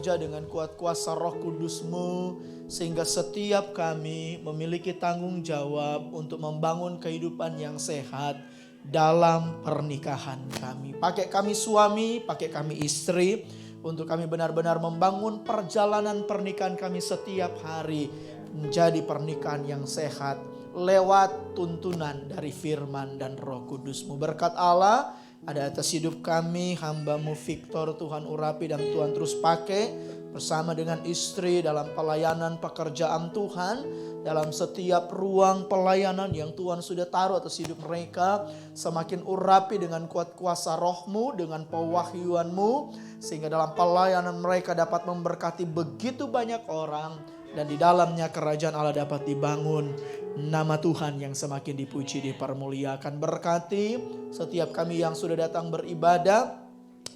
Dengan kuat kuasa Roh Kudus-Mu sehingga setiap kami memiliki tanggung jawab untuk membangun kehidupan yang sehat dalam pernikahan kami. Pakai kami suami, pakai kami istri untuk kami benar-benar membangun perjalanan pernikahan kami setiap hari menjadi pernikahan yang sehat lewat tuntunan dari firman dan Roh Kudus-Mu. Berkat Allah ada atas hidup kami, hamba-Mu Victor, Tuhan urapi dan Tuhan terus pakai bersama dengan istri dalam pelayanan pekerjaan Tuhan, dalam setiap ruang pelayanan yang Tuhan sudah taruh atas hidup mereka. Semakin urapi dengan kuat kuasa Roh-Mu, dengan pewahyuan-Mu, sehingga dalam pelayanan mereka dapat memberkati begitu banyak orang, dan di dalamnya kerajaan Allah dapat dibangun. Nama Tuhan yang semakin dipuji, dipermuliakan. Berkati setiap kami yang sudah datang beribadah,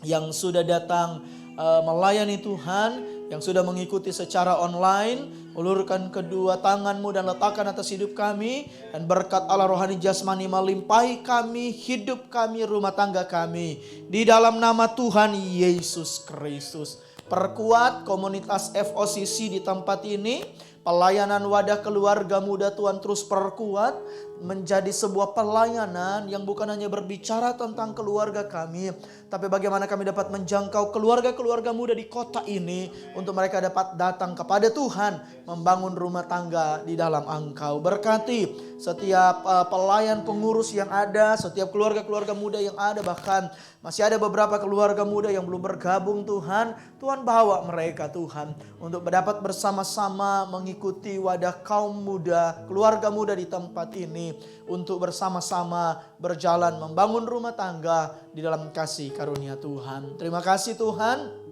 yang sudah datang melayani Tuhan, yang sudah mengikuti secara online. Ulurkan kedua tangan-Mu dan letakkan atas hidup kami, dan berkat Allah rohani jasmani melimpahi kami, hidup kami, rumah tangga kami, di dalam nama Tuhan Yesus Kristus. Perkuat komunitas FOCC di tempat ini. Pelayanan wadah keluarga muda Tuhan terus perkuat menjadi sebuah pelayanan yang bukan hanya berbicara tentang keluarga kami, tapi bagaimana kami dapat menjangkau keluarga-keluarga muda di kota ini untuk mereka dapat datang kepada Tuhan, membangun rumah tangga di dalam Engkau. Berkati setiap pelayan pengurus yang ada, setiap keluarga-keluarga muda yang ada, bahkan masih ada beberapa keluarga muda yang belum bergabung Tuhan. Tuhan bawa mereka Tuhan untuk dapat bersama-sama mengikuti wadah kaum muda, keluarga muda di tempat ini, untuk bersama-sama berjalan membangun rumah tangga di dalam kasih karunia Tuhan. Terima kasih Tuhan.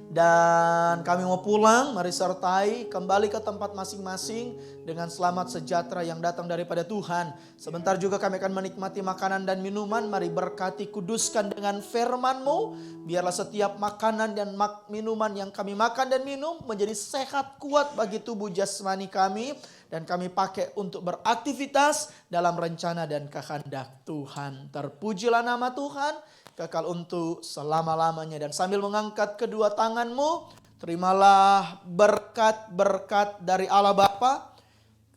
Dan kami mau pulang, mari sertai kembali ke tempat masing-masing dengan selamat sejahtera yang datang daripada Tuhan. Sebentar juga kami akan menikmati makanan dan minuman. Mari berkati, kuduskan dengan firman-Mu. Biarlah setiap makanan dan minuman yang kami makan dan minum menjadi sehat, kuat bagi tubuh jasmani kami, dan kami pakai untuk beraktivitas dalam rencana dan kehendak Tuhan. Terpujilah nama Tuhan, kekal untuk selama-lamanya. Dan sambil mengangkat kedua tanganmu, terimalah berkat-berkat dari Allah Bapa,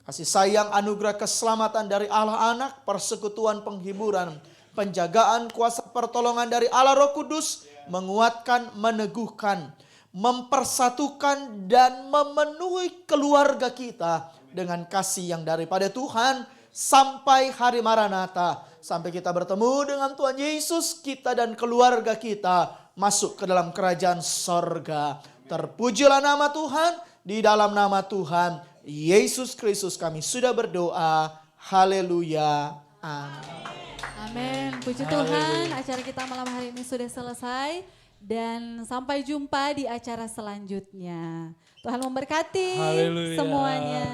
kasih sayang, anugerah keselamatan dari Allah Anak, persekutuan, penghiburan, penjagaan, kuasa pertolongan dari Allah Roh Kudus, menguatkan, meneguhkan, mempersatukan, dan memenuhi keluarga kita dengan kasih yang daripada Tuhan sampai hari Maranatha. Sampai kita bertemu dengan Tuhan Yesus, kita dan keluarga kita masuk ke dalam kerajaan sorga. Terpujilah nama Tuhan, di dalam nama Tuhan Yesus Kristus kami sudah berdoa. Haleluya. Amin. Amin. Puji Tuhan, acara kita malam hari ini sudah selesai. Dan sampai jumpa di acara selanjutnya. Tuhan memberkati Haleluya. semuanya.